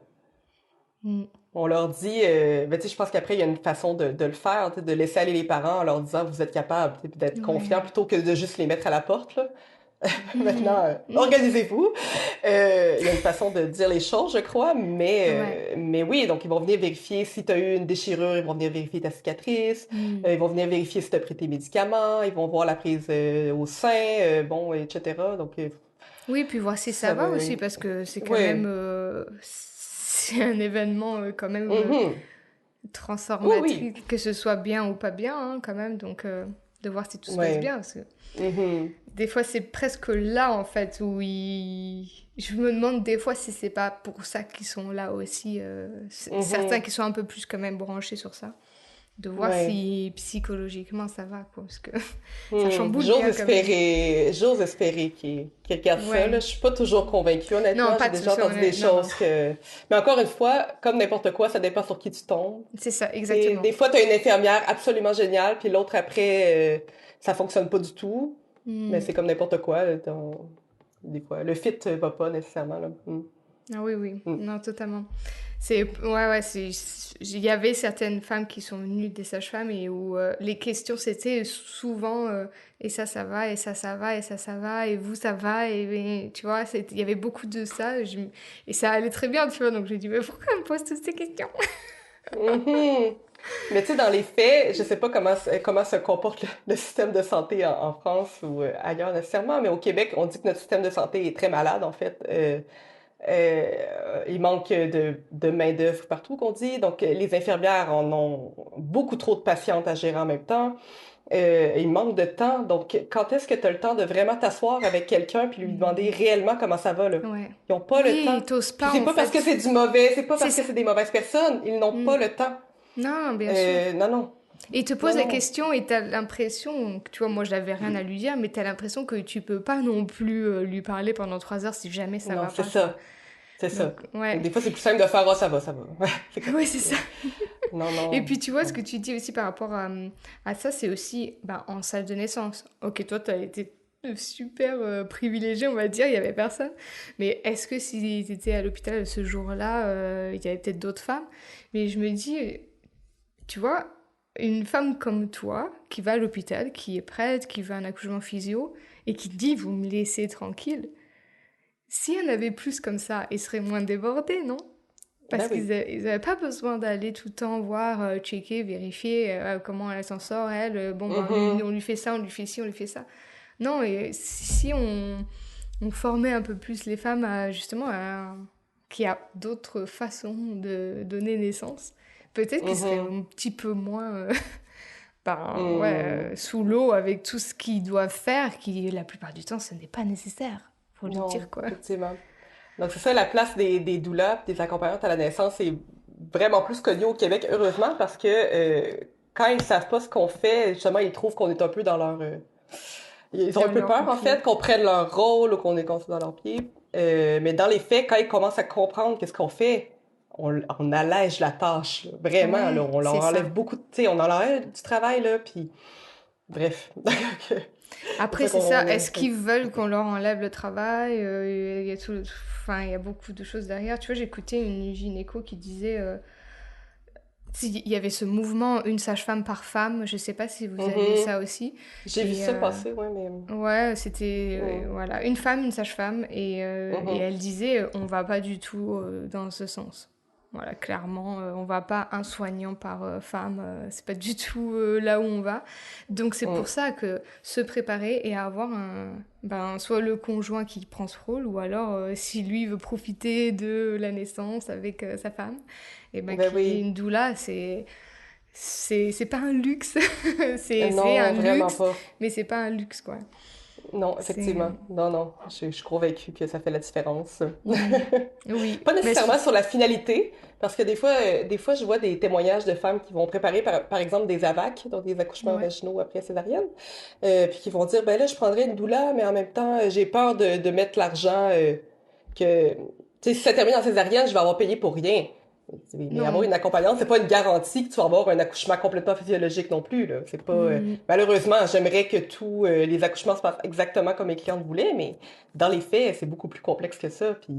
Mm. On leur dit, ben tu sais, je pense qu'après, il y a une façon de le faire, tu sais, de laisser aller les parents en leur disant, vous êtes capables, tu sais, puis d'être confiant Ouais. plutôt que de juste les mettre à la porte, là. Mhm. Maintenant, Mm. organisez-vous. Il y a une façon de dire les choses, je crois, Ouais. mais oui, donc ils vont venir vérifier si tu as eu une déchirure, ils vont venir vérifier ta cicatrice, Mm. ils vont venir vérifier si tu as pris tes médicaments, ils vont voir la prise au sein, bon, etc. Donc, Oui, puis voir si ça ça va... va aussi, parce que c'est quand même... Oui. c'est un événement quand même Mhm. Oui, oui. transformatrice, que ce soit bien ou pas bien, hein, quand même, donc... de voir si tout se passe bien. Parce que des fois, c'est presque là, en fait, où je me demande des fois si c'est pas pour ça qu'ils sont là aussi. Certains qui sont un peu plus quand même branchés sur ça. De voir si psychologiquement ça va, quoi, parce que ça chamboule bien quand même. J'ose espérer qu'ils regardent ça. Là. Je suis pas toujours convaincue, honnêtement. J'ai déjà entendu des choses que... Mais encore une fois, comme n'importe quoi, ça dépend sur qui tu tombes. C'est ça, exactement. Des fois, tu as une infirmière absolument géniale, puis l'autre après, ça fonctionne pas du tout. Mais c'est comme n'importe quoi. Là, des fois, le fit va pas nécessairement. Là. Ah oui. Non, totalement. Il y avait certaines femmes qui sont venues des sages-femmes et où les questions c'était souvent et ça va, et ça va, et ça va, et vous ça va, et tu vois, il y avait beaucoup de ça et ça allait très bien, tu vois, donc j'ai dit, mais pourquoi on me pose toutes ces questions? Mais tu sais, dans les faits, je sais pas comment se comporte le système de santé en France ou ailleurs nécessairement, mais au Québec, on dit que notre système de santé est très malade, en fait. Il manque de main-d'œuvre partout, qu'on dit. Donc, les infirmières en ont beaucoup trop de patientes à gérer en même temps. Il manque de temps. Donc, quand est-ce que tu as le temps de vraiment t'asseoir avec quelqu'un puis lui demander réellement comment ça va, là? Ils n'ont pas le temps. Ils t'osent pas, c'est pas parce que c'est du mauvais, c'est pas parce que c'est des mauvaises personnes. Ils n'ont pas le temps. Non, bien sûr. Non. Et il te pose la question et t'as l'impression, tu vois, moi je n'avais rien à lui dire, mais t'as l'impression que tu peux pas non plus lui parler pendant 3 heures si jamais ça va pas. C'est ça. Des fois, c'est plus simple de faire « Ah, ça va. » Oui, c'est ça. Non. Et puis, tu vois, ce que tu dis aussi par rapport à ça, c'est aussi en salle de naissance. Ok, toi, tu as été super privilégié, on va dire, il n'y avait personne. Mais est-ce que si tu étais à l'hôpital ce jour-là, il y avait peut-être d'autres femmes? Mais je me dis, tu vois, une femme comme toi, qui va à l'hôpital, qui est prête, qui veut un accouchement physio, et qui dit « Vous me laissez tranquille », si il y en avait plus comme ça, ils seraient moins débordés, non? Parce qu'ils n'avaient pas besoin d'aller tout le temps voir, checker, vérifier comment elle s'en sort, elle. On lui fait ça, on lui fait ci, on lui fait ça. Non, et si on formait un peu plus les femmes qu'il y a d'autres façons de donner naissance, peut-être qu'ils seraient un petit peu moins sous l'eau avec tout ce qu'ils doivent faire, qui la plupart du temps, ce n'est pas nécessaire. Faut le dire, quoi. Effectivement. Donc, c'est ça, la place des doulas, des accompagnantes à la naissance est vraiment plus connue au Québec, heureusement, parce que quand ils savent pas ce qu'on fait, justement, ils trouvent qu'on est un peu dans leur... ils ont un peu peur, en fait, qu'on prenne leur rôle ou qu'on est dans leurs pieds. Mais dans les faits, quand ils commencent à comprendre qu'est-ce qu'on fait, on allège la tâche, là. Vraiment, là, on leur enlève beaucoup de... Tu sais, on enlève du travail, là, puis... Bref. Après, c'est ça. Est-ce qu'ils veulent qu'on leur enlève le travail? Il y a beaucoup de choses derrière. Tu vois, j'écoutais une gynéco qui disait... il y avait ce mouvement, une sage-femme par femme. Je sais pas si vous avez ça aussi. J'ai vu ça passer, mais... Ouais, c'était... voilà, une femme, une sage-femme. Et elle disait, on va pas du tout dans ce sens. Voilà, clairement, on va pas un soignant par femme, c'est pas du tout là où on va. Donc c'est pour ça que se préparer et avoir soit le conjoint qui prend ce rôle, ou alors si lui veut profiter de la naissance avec sa femme, et une doula, c'est pas un luxe. c'est un luxe, pas. Mais c'est pas un luxe, quoi. Non, effectivement. Non. Je suis convaincue que ça fait la différence. Oui. Pas nécessairement sur la finalité, parce que des fois, je vois des témoignages de femmes qui vont préparer, par exemple, des AVAC, donc des accouchements vaginaux après césarienne, puis qui vont dire, ben là, je prendrais une doula, mais en même temps, j'ai peur de mettre l'argent que... Tu sais, si ça termine en césarienne, je vais avoir payé pour rien. Mais avoir une accompagnante, c'est pas une garantie que tu vas avoir un accouchement complètement physiologique non plus, là. C'est pas... malheureusement, j'aimerais que tous les accouchements se passent exactement comme mes clientes voulaient, mais dans les faits, c'est beaucoup plus complexe que ça. Puis...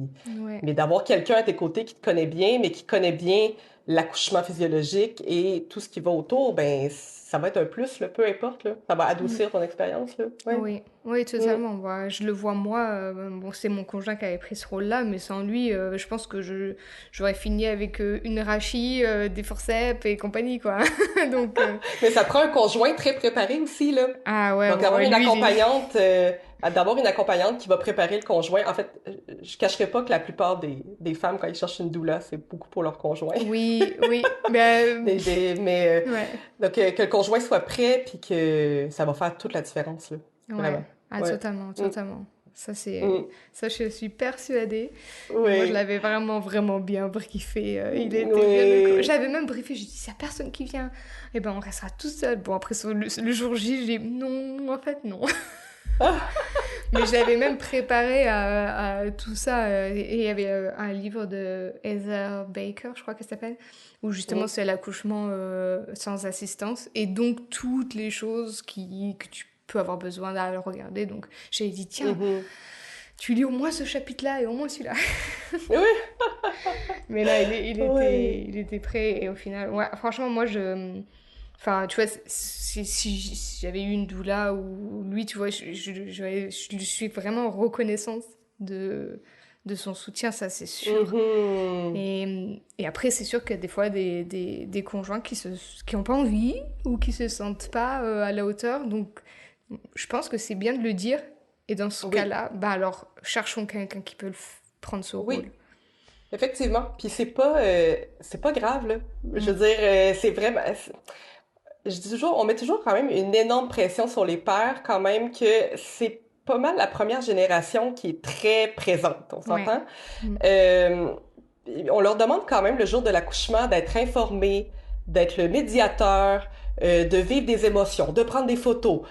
Mais d'avoir quelqu'un à tes côtés qui te connaît bien, mais qui connaît bien l'accouchement physiologique et tout ce qui va autour, ben ça va être un plus, là, peu importe, là. Ça va adoucir ton expérience, là. Oui, totalement. Je le vois, moi, c'est mon conjoint qui avait pris ce rôle-là, mais sans lui, je pense que j'aurais fini avec une rachie, des forceps et compagnie, quoi. Donc, Mais ça prend un conjoint très préparé aussi, là. Ah ouais. Donc, avoir une accompagnante d'avoir une accompagnante qui va préparer le conjoint. En fait, je cacherai pas que la plupart des femmes, quand ils cherchent une doula, c'est beaucoup pour leur conjoint. Oui, oui. Ben, ouais. Donc, que le conjoint soit prêt, puis que ça va faire toute la différence, là. Ouais. Vraiment. Ah, Ouais. totalement, Mm. totalement. Mm. Ça, je suis persuadée. Et moi, je Oui. l'avais vraiment, vraiment bien briefé. Il était bien. Oui. J'avais même briefé. J'ai dit, s'il n'y a personne qui vient, eh ben, on restera tout seul. Bon, après, sur le jour J, j'ai dit, non, en fait, non. Ah. Mais je l'avais même préparé à tout ça. Et il y avait un livre de Heather Baker, je crois qu'elle s'appelle, où justement Mm. c'est l'accouchement sans assistance. Et donc toutes les choses que tu peux avoir besoin d'aller regarder. Donc j'ai dit, tiens, Mhm. tu lis au moins ce chapitre-là et au moins celui-là. Oui. Mais là, Oui. il était prêt. Et au final, ouais, franchement, moi, enfin, tu vois, si j'avais eu une doula ou lui, tu vois, je lui suis vraiment reconnaissante de son soutien, ça c'est sûr. Mhm. Et après, c'est sûr qu'il y a des fois des conjoints qui ont pas envie ou qui se sentent pas à la hauteur. Donc, je pense que c'est bien de le dire. Et dans ce Oui. cas-là, bah alors, cherchons quelqu'un qui peut prendre ce rôle. Oui. Effectivement. Puis c'est pas grave, là. Je Mm. veux dire, c'est vraiment... Je dis toujours, on met toujours quand même une énorme pression sur les pères, quand même, que c'est pas mal la première génération qui est très présente, on Ouais. s'entend? Mm. Euh, on leur demande quand même le jour de l'accouchement d'être informés, d'être le médiateur, de vivre des émotions, de prendre des photos.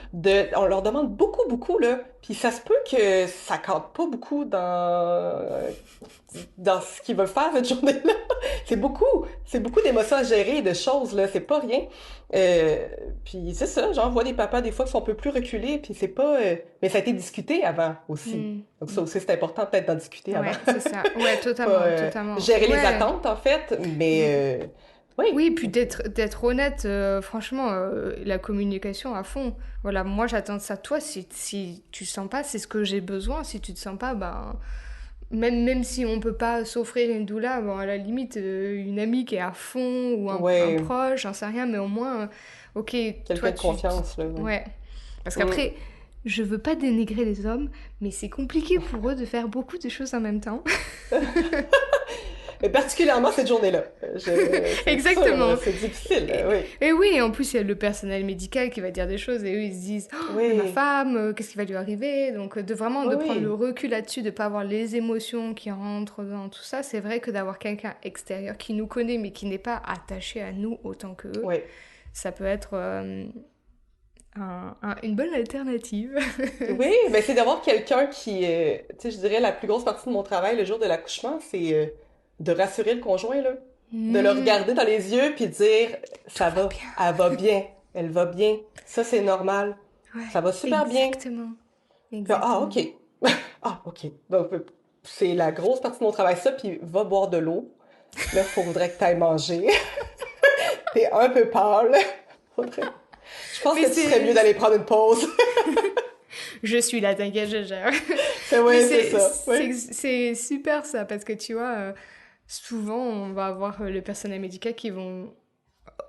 On leur demande beaucoup, beaucoup, là. Puis ça se peut que ça compte pas beaucoup dans ce qu'ils veulent faire cette journée-là. C'est beaucoup d'émotions à gérer et de choses, là. C'est pas rien. Euh, Puis c'est ça, j'en vois des papas des fois qui sont un peu plus reculés, puis c'est pas... mais ça a été discuté avant aussi. Mm. Donc ça aussi, c'est important peut-être d'en discuter avant. Ouais, c'est ça. Ouais, Pas, totalement, totalement. gérer les Ouais. attentes, en fait, mais oui. Oui, puis d'être honnête, franchement, la communication à fond. Voilà, moi j'attends ça de toi. Si tu sens pas, c'est ce que j'ai besoin. Si tu te sens pas, ben même si on peut pas s'offrir une doula, bon à la limite une amie qui est à fond ou un Ouais, proche, j'en sais rien, mais au moins, ok, toi quelqu'un de confiance, là. Ouais. ouais. Parce Mm. qu'après, je veux pas dénigrer les hommes, mais c'est compliqué pour eux de faire beaucoup de choses en même temps. Mais particulièrement cette journée-là. C'est sûr, là, Exactement. c'est difficile, Et, oui. et oui, en plus, il y a le personnel médical qui va dire des choses et eux, ils se disent oh, mais ma Oui, femme, qu'est-ce qui va lui arriver? Donc, vraiment, oui, de prendre le oui, recul là-dessus, de ne pas avoir les émotions qui rentrent dans tout ça, c'est vrai que d'avoir quelqu'un extérieur qui nous connaît mais qui n'est pas attaché à nous autant qu'eux, oui. ça peut être une bonne alternative. Oui, mais c'est d'avoir quelqu'un qui, tu sais, je dirais la plus grosse partie de mon travail le jour de l'accouchement, c'est de rassurer le conjoint, là. De le Hmm, regarder dans les yeux puis dire, tout ça va va, bien. elle va bien, elle va bien, ça c'est normal, Ouais, ça va super bien. exactement. Puis, ah, Exactement. ok. Ah, ok. Donc, c'est la grosse partie de mon travail, ça, puis va boire de l'eau. Là, faudrait que t'ailles manger. T'es un peu pâle. Faudrait... Je pense Mais que tu serais mieux d'aller prendre une pause. Je suis là, t'inquiète, je gère. C'est Mais ouais, c'est ça. Oui. c'est super ça, parce que tu vois, souvent on va avoir le personnel médical qui vont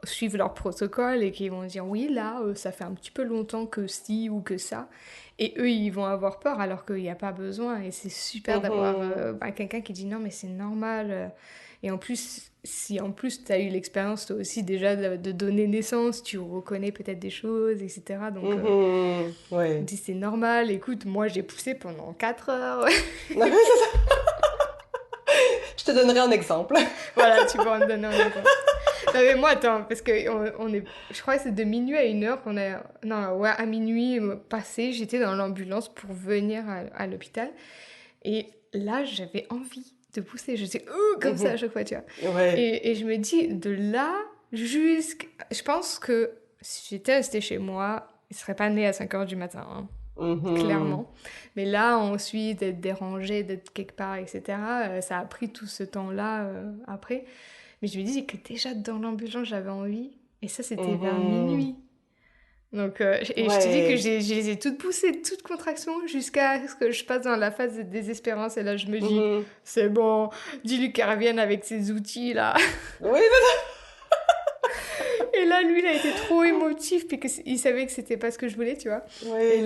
suivre leur protocole et qui vont dire oui, là, ça fait un petit peu longtemps que ci ou que ça. Et eux, ils vont avoir peur alors qu'il n'y a pas besoin. Et c'est super d'avoir Mhm. quelqu'un qui dit non, mais c'est normal. Et en plus, si en plus tu as eu l'expérience toi aussi déjà de donner naissance, tu reconnais peut-être des choses, etc. Donc, Mhm. on Ouais. dit c'est normal. Écoute, moi j'ai poussé pendant 4 heures. Non, mais c'est ça. Je te donnerai un exemple. Voilà, tu vas en donner un exemple. Non mais moi, attends, parce que on est... Je crois que c'est de minuit à 1 heure qu'on a... Non, ouais, à minuit passé, j'étais dans l'ambulance pour venir à l'hôpital. Et là, j'avais envie de pousser. Je sais, comme ça à Mhm. chaque fois, tu vois. Ouais. Et je me dis, de là jusqu'à... Je pense que si j'étais restée chez moi, il serait pas né à 5 heures du matin, hein, Mhm. clairement. Mais là, ensuite, d'être dérangé, d'être quelque part, etc., ça a pris tout ce temps-là après. Mais je me dis que déjà dans l'ambulance, j'avais envie. Et ça, c'était vers Mhm. minuit. Donc, et je te dis que Ouais. je les ai toutes poussées, toutes contractions, jusqu'à ce que je passe dans la phase de désespérance. Et là, je me dis, Mhm. c'est bon, dis-lui qu'elle revienne avec ses outils, là. Oui, Et là, lui, il a été trop émotif, puis il savait que c'était pas ce que je voulais, tu vois. Ouais.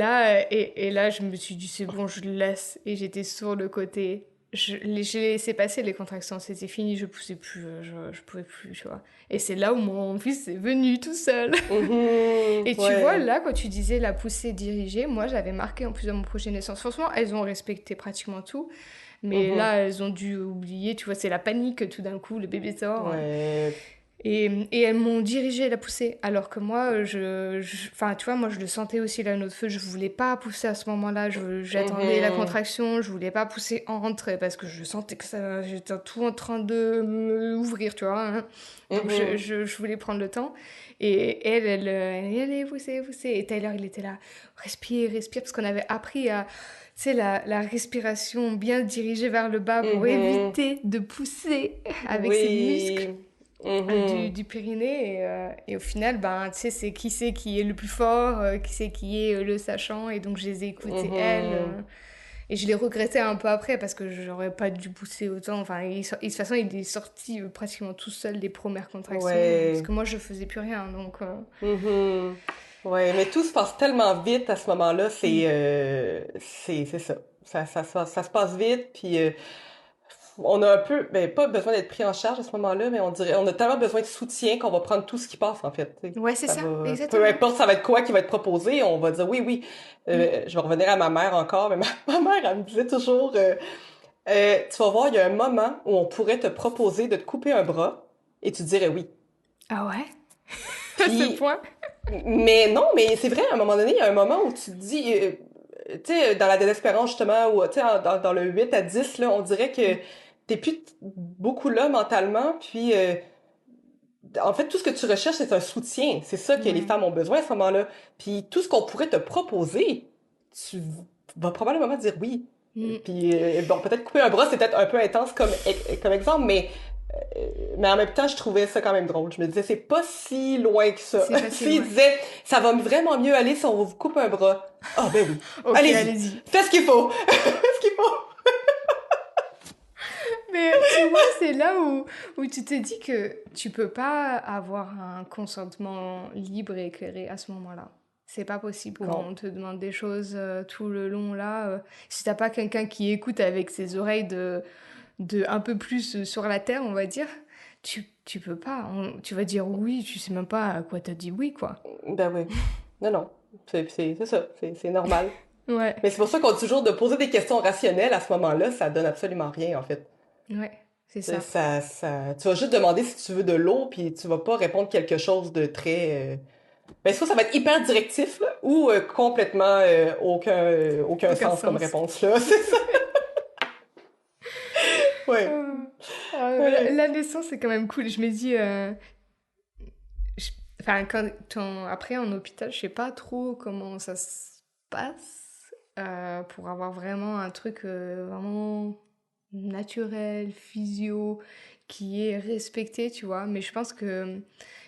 Et là, je me suis dit, c'est bon, je le laisse. Et j'étais sur le côté. J'ai laissé passer les contractions, c'était fini, je poussais plus, je pouvais plus, tu vois. Et c'est là où mon fils est venu tout seul. Et tu vois, Ouais. là, quand tu disais la poussée dirigée, moi, j'avais marqué en plus de mon projet de naissance. Franchement, elles ont respecté pratiquement tout. Mais Mhm. là, elles ont dû oublier, tu vois, c'est la panique tout d'un coup, le bébé sort. Ouais. Et elles m'ont dirigé la poussée. Alors que moi, enfin, tu vois, moi, je le sentais aussi là, notre feu. Je voulais pas pousser à ce moment-là. J'attendais la Mhm. contraction. Je voulais pas pousser entre parce que je sentais que j'étais tout en train de m'ouvrir, tu vois. Hein. Donc, Mhm. je voulais prendre le temps. Et elle allait pousser, pousser. Et Tyler, il était là, respire, respire, parce qu'on avait appris à, tu sais, la respiration bien dirigée vers le bas pour Mhm. éviter de pousser avec ses muscles Oui. Mhm. du Pyrénées et au final ben tu sais c'est qui est le plus fort qui c'est qui est le sachant et donc je les ai écoutées elles Mhm. et je les regrettais un peu après parce que j'aurais pas dû pousser autant enfin de toute façon il est sorti pratiquement tout seul des premières contractions parce que Ouais. moi je faisais plus rien donc Mhm. Ouais, mais tout se passe tellement vite à ce moment-là, mm, c'est ça. Ça se passe vite, puis on a un peu, ben pas besoin d'être pris en charge à ce moment-là, mais on dirait, on a tellement besoin de soutien qu'on va prendre tout ce qui passe en fait. Tu sais. ouais c'est Ça ça va, peu exactement importe ça va être quoi qui va être proposé, on va dire oui, oui. mm. Je vais revenir à ma mère encore, mais ma mère elle me disait toujours, tu vas voir, il y a un moment où on pourrait te proposer de te couper un bras et tu dirais oui. Ah ouais à ce Puis point mais non, mais c'est vrai, à un moment donné, il y a un moment où tu te dis, tu sais, dans la désespérance, justement, ou, tu sais, dans le 8 à 10 là, on dirait que Mm. t'es plus beaucoup là mentalement, puis, en fait, tout ce que tu recherches, c'est un soutien. C'est ça que les ouais femmes ont besoin à ce moment-là. Puis, tout ce qu'on pourrait te proposer, tu vas probablement dire oui. Mm. Puis, bon, peut-être couper un bras, c'est peut-être un peu intense comme exemple, mais en même temps, je trouvais ça quand même drôle. Je me disais, c'est pas si loin que ça. c'est pas si S'il loin disait, ça va vraiment mieux aller si on vous coupe un bras. Ah, ben oui. ok Allez-y. allez-y. Faites ce qu'il faut. Faites ce qu'il faut. Mais tu vois, c'est là où tu te dis que tu peux pas avoir un consentement libre et éclairé à ce moment-là. C'est pas possible quand Non. on te demande des choses tout le long là. Si t'as pas quelqu'un qui écoute avec ses oreilles de un peu plus sur la terre, on va dire, tu peux pas. Tu vas dire oui, tu sais même pas à quoi t'as dit oui, quoi. Ben oui. Non, non. C'est ça. C'est normal. Ouais, Mais c'est pour ça qu'on dit toujours de poser des questions rationnelles à ce moment-là, ça donne absolument rien, en fait. ouais, c'est Tu sais, ça. tu vas juste demander si tu veux de l'eau, puis tu vas pas répondre quelque chose de très... Ben, soit ça va être hyper directif, là, ou complètement aucun Aucun sens comme sens. réponse, là. C'est ça. Ouais. Euh, Ouais. la naissance, c'est quand même cool. Je me dis, Je- Enfin, après en hôpital, je sais pas trop comment ça se passe pour avoir vraiment un truc vraiment naturel, physio, qui est respecté, tu vois. Mais je pense que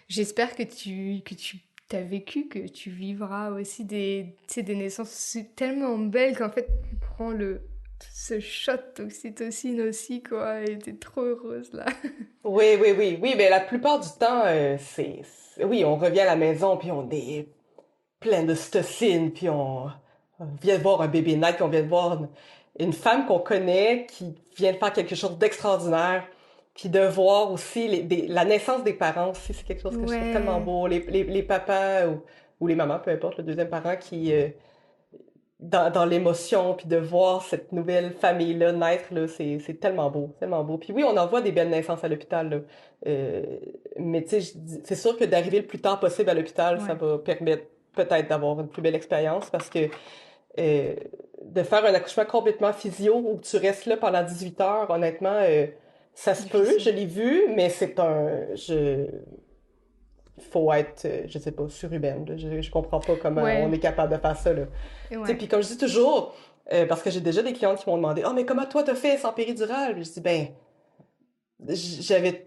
j'espère que tu t'as vécu, que tu vivras aussi tu sais, des naissances tellement belles qu'en fait tu prends ce shot d'oxytocine aussi, quoi, et t'es trop heureuse là. Oui, oui, oui, oui, mais la plupart du temps, oui, on revient à la maison, puis on est plein de stocine, puis on vient de voir un bébé naître, puis on vient de voir une femme qu'on connaît qui vient de faire quelque chose d'extraordinaire, puis de voir aussi la naissance des parents aussi, c'est quelque chose que je trouve tellement Ouais, beau. Les papas ou les mamans, peu importe, le deuxième parent qui, dans l'émotion, puis de voir cette nouvelle famille-là naître, là, c'est tellement beau, tellement beau. Puis oui, on en voit des belles naissances à l'hôpital, là. Euh, mais tu sais, c'est sûr que d'arriver le plus tard possible à l'hôpital, ça ouais. va permettre peut-être d'avoir une plus belle expérience parce que euh, de faire un accouchement complètement physio où tu restes là pendant 18 heures, honnêtement, ça se peut, je Difficile. l'ai vu, mais faut être, je sais pas, surhumaine, là. Je comprends pas comment on Ouais, est capable de faire ça, là. Tu sais, ouais. puis comme je dis toujours, parce que j'ai déjà des clientes qui m'ont demandé, oh, mais comment toi t'as fait sans péridurale? Je dis, ben, j'avais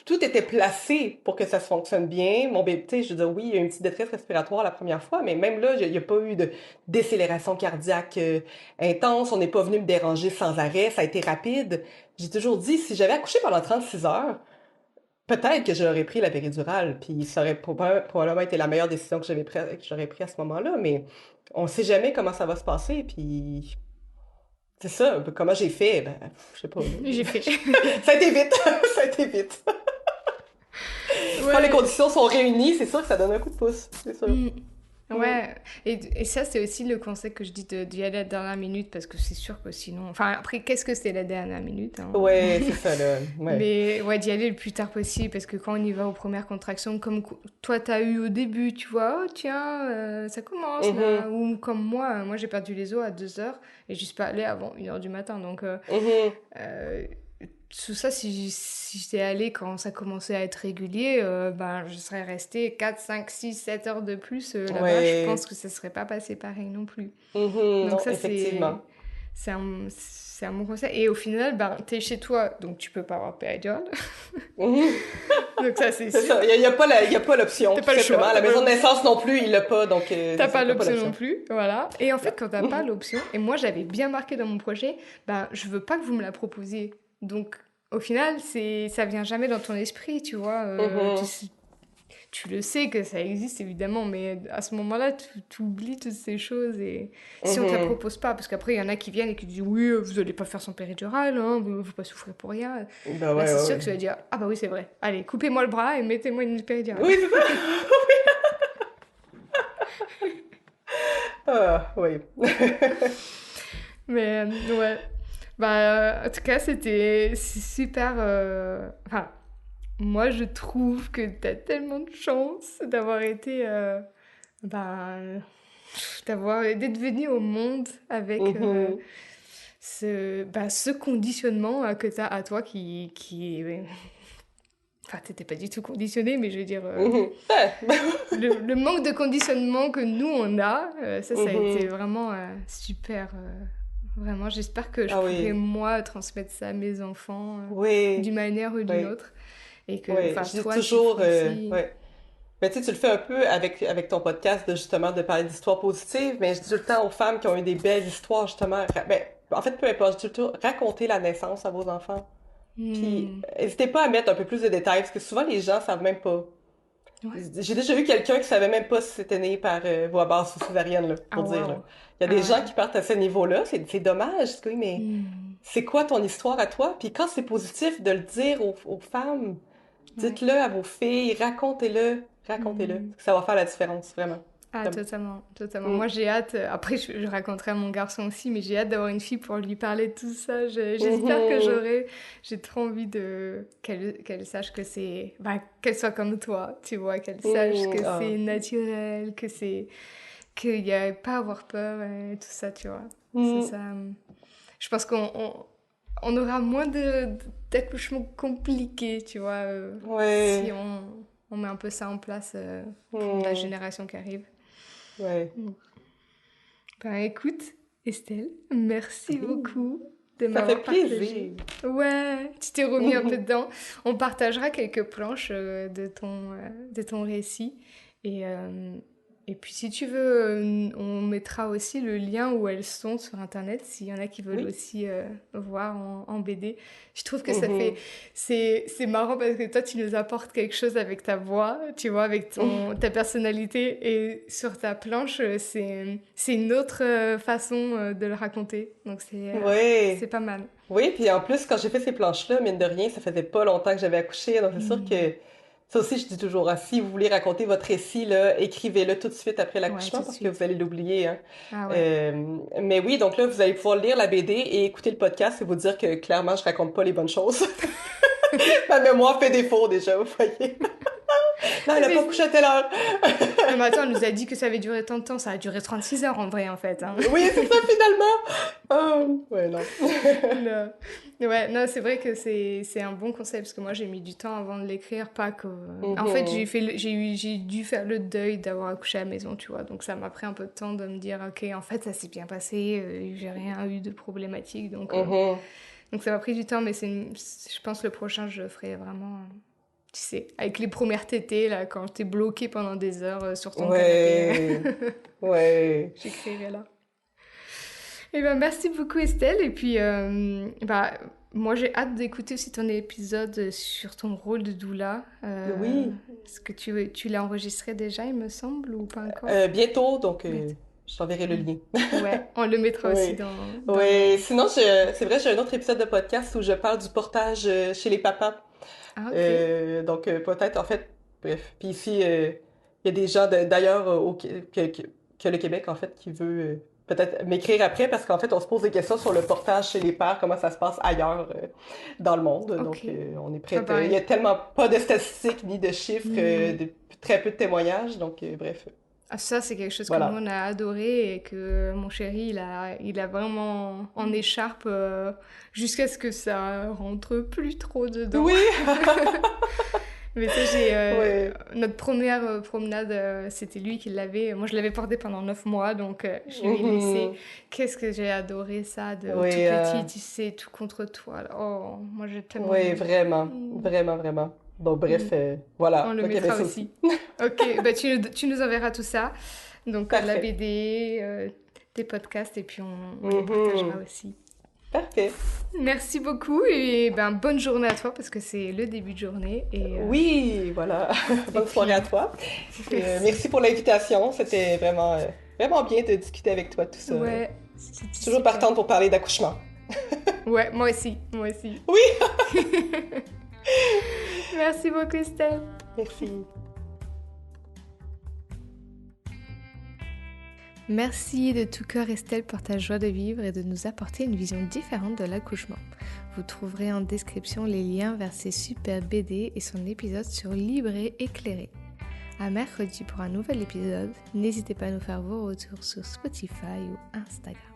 tout était placé pour que ça se fonctionne bien. Mon bébé, tu sais, je veux dire, oui, il y a eu une petite détresse respiratoire la première fois, mais même là, il n'y a pas eu de décélération cardiaque intense. On n'est pas venu me déranger sans arrêt. Ça a été rapide. J'ai toujours dit, si j'avais accouché pendant 36 heures, peut-être que j'aurais pris la péridurale, puis ça aurait probablement été la meilleure décision que j'aurais pris à ce moment-là, mais on sait jamais comment ça va se passer, puis c'est ça, un peu comment j'ai fait, ben, je sais pas. J'ai fait. Ça a été vite, ça a été vite. Quand les Ouais. conditions sont réunies, c'est sûr que ça donne un coup de pouce, c'est sûr. Mm. Ouais, et ça, c'est aussi le conseil que je dis d'y aller à la dernière minute, parce que c'est sûr que sinon... Enfin, après, qu'est-ce que c'est la dernière minute, hein? Ouais, c'est ça, là, ouais. Mais ouais, d'y aller le plus tard possible, parce que quand on y va aux premières contractions, comme toi, t'as eu au début, tu vois, oh tiens, ça commence, là. Mhm, Ou comme moi j'ai perdu les os à 2 heures, et je suis pas allée avant 1 heure du matin, donc... mhm, euh, tout ça, si j'étais allée quand ça commençait à être régulier, ben, je serais restée 4, 5, 6, 7 heures de plus là-bas. Je pense ouais, que ça serait pas passé pareil non plus. Donc non, ça, effectivement. c'est un bon conseil. Et au final, ben, t'es chez toi, donc tu peux pas avoir péridurale. Mhm. Donc ça, c'est C'est sûr. ça, il y a pas l'option, T'as tout pas le simplement. choix. À la maison de naissance non plus, il l'a pas, donc T'as c'est ça, pas t'as pas l'option non l'option. plus, voilà. Et en Non. fait, quand t'as pas Mhm, l'option, et moi j'avais bien marqué dans mon projet, ben je veux pas que vous me la proposiez. Donc au final, ça vient jamais dans ton esprit, tu vois. mhm, Tu le sais que ça existe évidemment, mais à ce moment-là, tu oublies toutes ces choses et si on te la mhm. propose pas, parce qu'après il y en a qui viennent et qui disent oui, vous allez pas faire son péridurale, hein, vous pas souffrir pour rien. Ben Là, ouais, c'est ouais, sûr que ouais. tu vas dire ah bah oui, c'est vrai. Allez, coupez-moi le bras et mettez-moi une péridurale. Oui, c'est ça. Ah, oui. Mais ouais. Bah, en tout cas, c'est super. Enfin, moi, je trouve que t'as tellement de chance d'avoir été. Bah, d'être venu au monde avec Mhm, ce conditionnement que t'as à toi qui enfin, t'étais pas du tout conditionné, mais je veux dire, mhm. Ah, le manque de conditionnement que nous, on a, ça a été mhm. vraiment super. Vraiment, j'espère que je Ah pourrai, oui, moi, transmettre ça à mes enfants oui, d'une manière ou d'une oui, autre. Et que, oui. enfin, Je dis toi, tu le toujours, feras aussi. ouais. Mais tu sais, tu le fais un peu avec ton podcast de justement de parler d'histoires positives, mais je dis tout le temps aux femmes qui ont eu des belles histoires, justement, ben, en fait, peu importe, je dis toujours, racontez la naissance à vos enfants. Puis, Hmm. n'hésitez pas à mettre un peu plus de détails, parce que souvent les gens savent même pas. Ouais. J'ai déjà eu quelqu'un qui savait même pas si c'était né par voie basse ou césarienne, là, Ah, pour dire, là. waouh. Il y a Ah des gens ouais. qui partent à ce niveau-là, c'est dommage, c'est oui, mais Hmm. c'est quoi ton histoire à toi? Puis quand c'est positif de le dire aux femmes, Ouais. dites-le à vos filles, racontez-le, racontez-le. Hmm. Ça va faire la différence, vraiment. Ah, Comme- totalement, totalement. Mm. Moi, j'ai hâte. Après, je raconterai à mon garçon aussi, mais j'ai hâte d'avoir une fille pour lui parler de tout ça. J'espère que Mhm. j'aurai. J'ai trop envie qu'elle sache que c'est. Bah, qu'elle soit comme toi, tu vois, qu'elle sache Mm. que Ah. c'est naturel, qu'il n'y a pas à avoir peur et tout ça, tu vois. C'est Mm. ça. Je pense qu'on aura moins d'accouchements compliqués, tu vois, si Ouais. on met un peu ça en place pour la Mm. génération qui arrive. Ouais. Ben écoute, Estelle, merci Oui. beaucoup de Ça fait m'avoir partagé. plaisir. Ouais, tu t'es remis un peu dedans. On partagera quelques planches de ton récit. Et, euh, et puis si tu veux, on mettra aussi le lien où elles sont sur Internet, s'il y en a qui veulent Oui. aussi voir en BD. Je trouve que Mhm. c'est marrant parce que toi, tu nous apportes quelque chose avec ta voix, tu vois, avec ta personnalité. Et sur ta planche, c'est une autre façon de le raconter. Donc c'est Ouais. pas mal. Oui, puis en plus, quand j'ai fait ces planches-là, mine de rien, ça faisait pas longtemps que j'avais accouché, donc c'est sûr Hmm. que ça aussi, je dis toujours, hein, si vous voulez raconter votre récit, là, écrivez-le tout de suite après Ouais, l'accouchement tout de parce que vous suite. allez l'oublier, hein. Ah ouais. Mais oui, donc là, vous allez pouvoir lire la BD et écouter le podcast et vous dire que clairement, je raconte pas les bonnes choses. Ma mémoire fait défaut déjà, vous voyez. Non, elle a pas Mais, couché à telle heure. non, mais attends, on nous a dit que ça avait duré tant de temps. Ça a duré 36 heures en vrai, en fait, hein. Oui, c'est ça finalement. Ouais, non. Non. Ouais, non, c'est vrai que c'est un bon conseil parce que moi j'ai mis du temps avant de l'écrire, pas que. En fait, Mhm. j'ai dû faire le deuil d'avoir accouché à la maison, tu vois. Donc ça m'a pris un peu de temps de me dire, ok, en fait ça s'est bien passé, j'ai rien eu de problématique, Mhm. donc ça m'a pris du temps, mais je pense le prochain je le ferai vraiment, tu sais, avec les premières tétées là, quand t'es bloqué pendant des heures sur ton canapé, Ouais. Ouais. j'écrirai là. Eh ben, merci beaucoup Estelle. Et puis, moi j'ai hâte d'écouter aussi ton épisode sur ton rôle de doula. Oui, Est-ce que tu l'as enregistré déjà, il me semble, ou pas encore? bientôt, donc Bientôt. je t'enverrai le lien. Ouais, on le mettra aussi Oui, dans oui. les... Sinon, c'est vrai, j'ai un autre épisode de podcast où je parle du portage chez les papas. Ah, ok. Donc peut-être, en fait, bref. Puis ici, il y a des gens d'ailleurs que le Québec, en fait, qui veut peut-être m'écrire après parce qu'en fait, on se pose des questions sur le portage chez les pères, comment ça se passe ailleurs dans le monde. Donc, Ok. on est Ah, prêt. Il y a pareil. tellement pas de statistiques ni de chiffres, Hmm. très peu de témoignages. Donc, bref, Ah, ça, c'est quelque chose que nous, voilà. on a adoré et que mon chéri, il a vraiment en écharpe jusqu'à ce que ça rentre plus trop dedans. Oui, Mais ça, oui. notre première promenade, c'était lui qui l'avait. Moi, je l'avais porté pendant 9 mois, donc je lui ai laissé. Mhm. Qu'est-ce que j'ai adoré ça, de tout Oui, petit, tu sais, tout contre toi, là. Oh, moi, j'ai tellement oui, aimé. vraiment, Mm. vraiment, vraiment. Bon, Mm. bref, On voilà. le Donc, il y avait mettra ça aussi. aussi. Ok, bah, tu nous enverras tout ça. Donc, la Parfait. BD, tes podcasts, et puis on les partagera Mhm. aussi. Parfait. Merci beaucoup et ben, bonne journée à toi parce que c'est le début de journée. Oui, voilà. Et Bonne soirée à puis, toi. Et merci. merci pour l'invitation. C'était vraiment, vraiment bien de discuter avec toi de tout ça. Ouais, Je c'était suis toujours super. partante pour parler d'accouchement. Ouais, moi aussi, moi aussi. Oui, Merci beaucoup, Estelle. merci. Merci de tout cœur, Estelle, pour ta joie de vivre et de nous apporter une vision différente de l'accouchement. Vous trouverez en description les liens vers ses super BD et son épisode sur Libre et éclairé. À mercredi pour un nouvel épisode. N'hésitez pas à nous faire vos retours sur Spotify ou Instagram.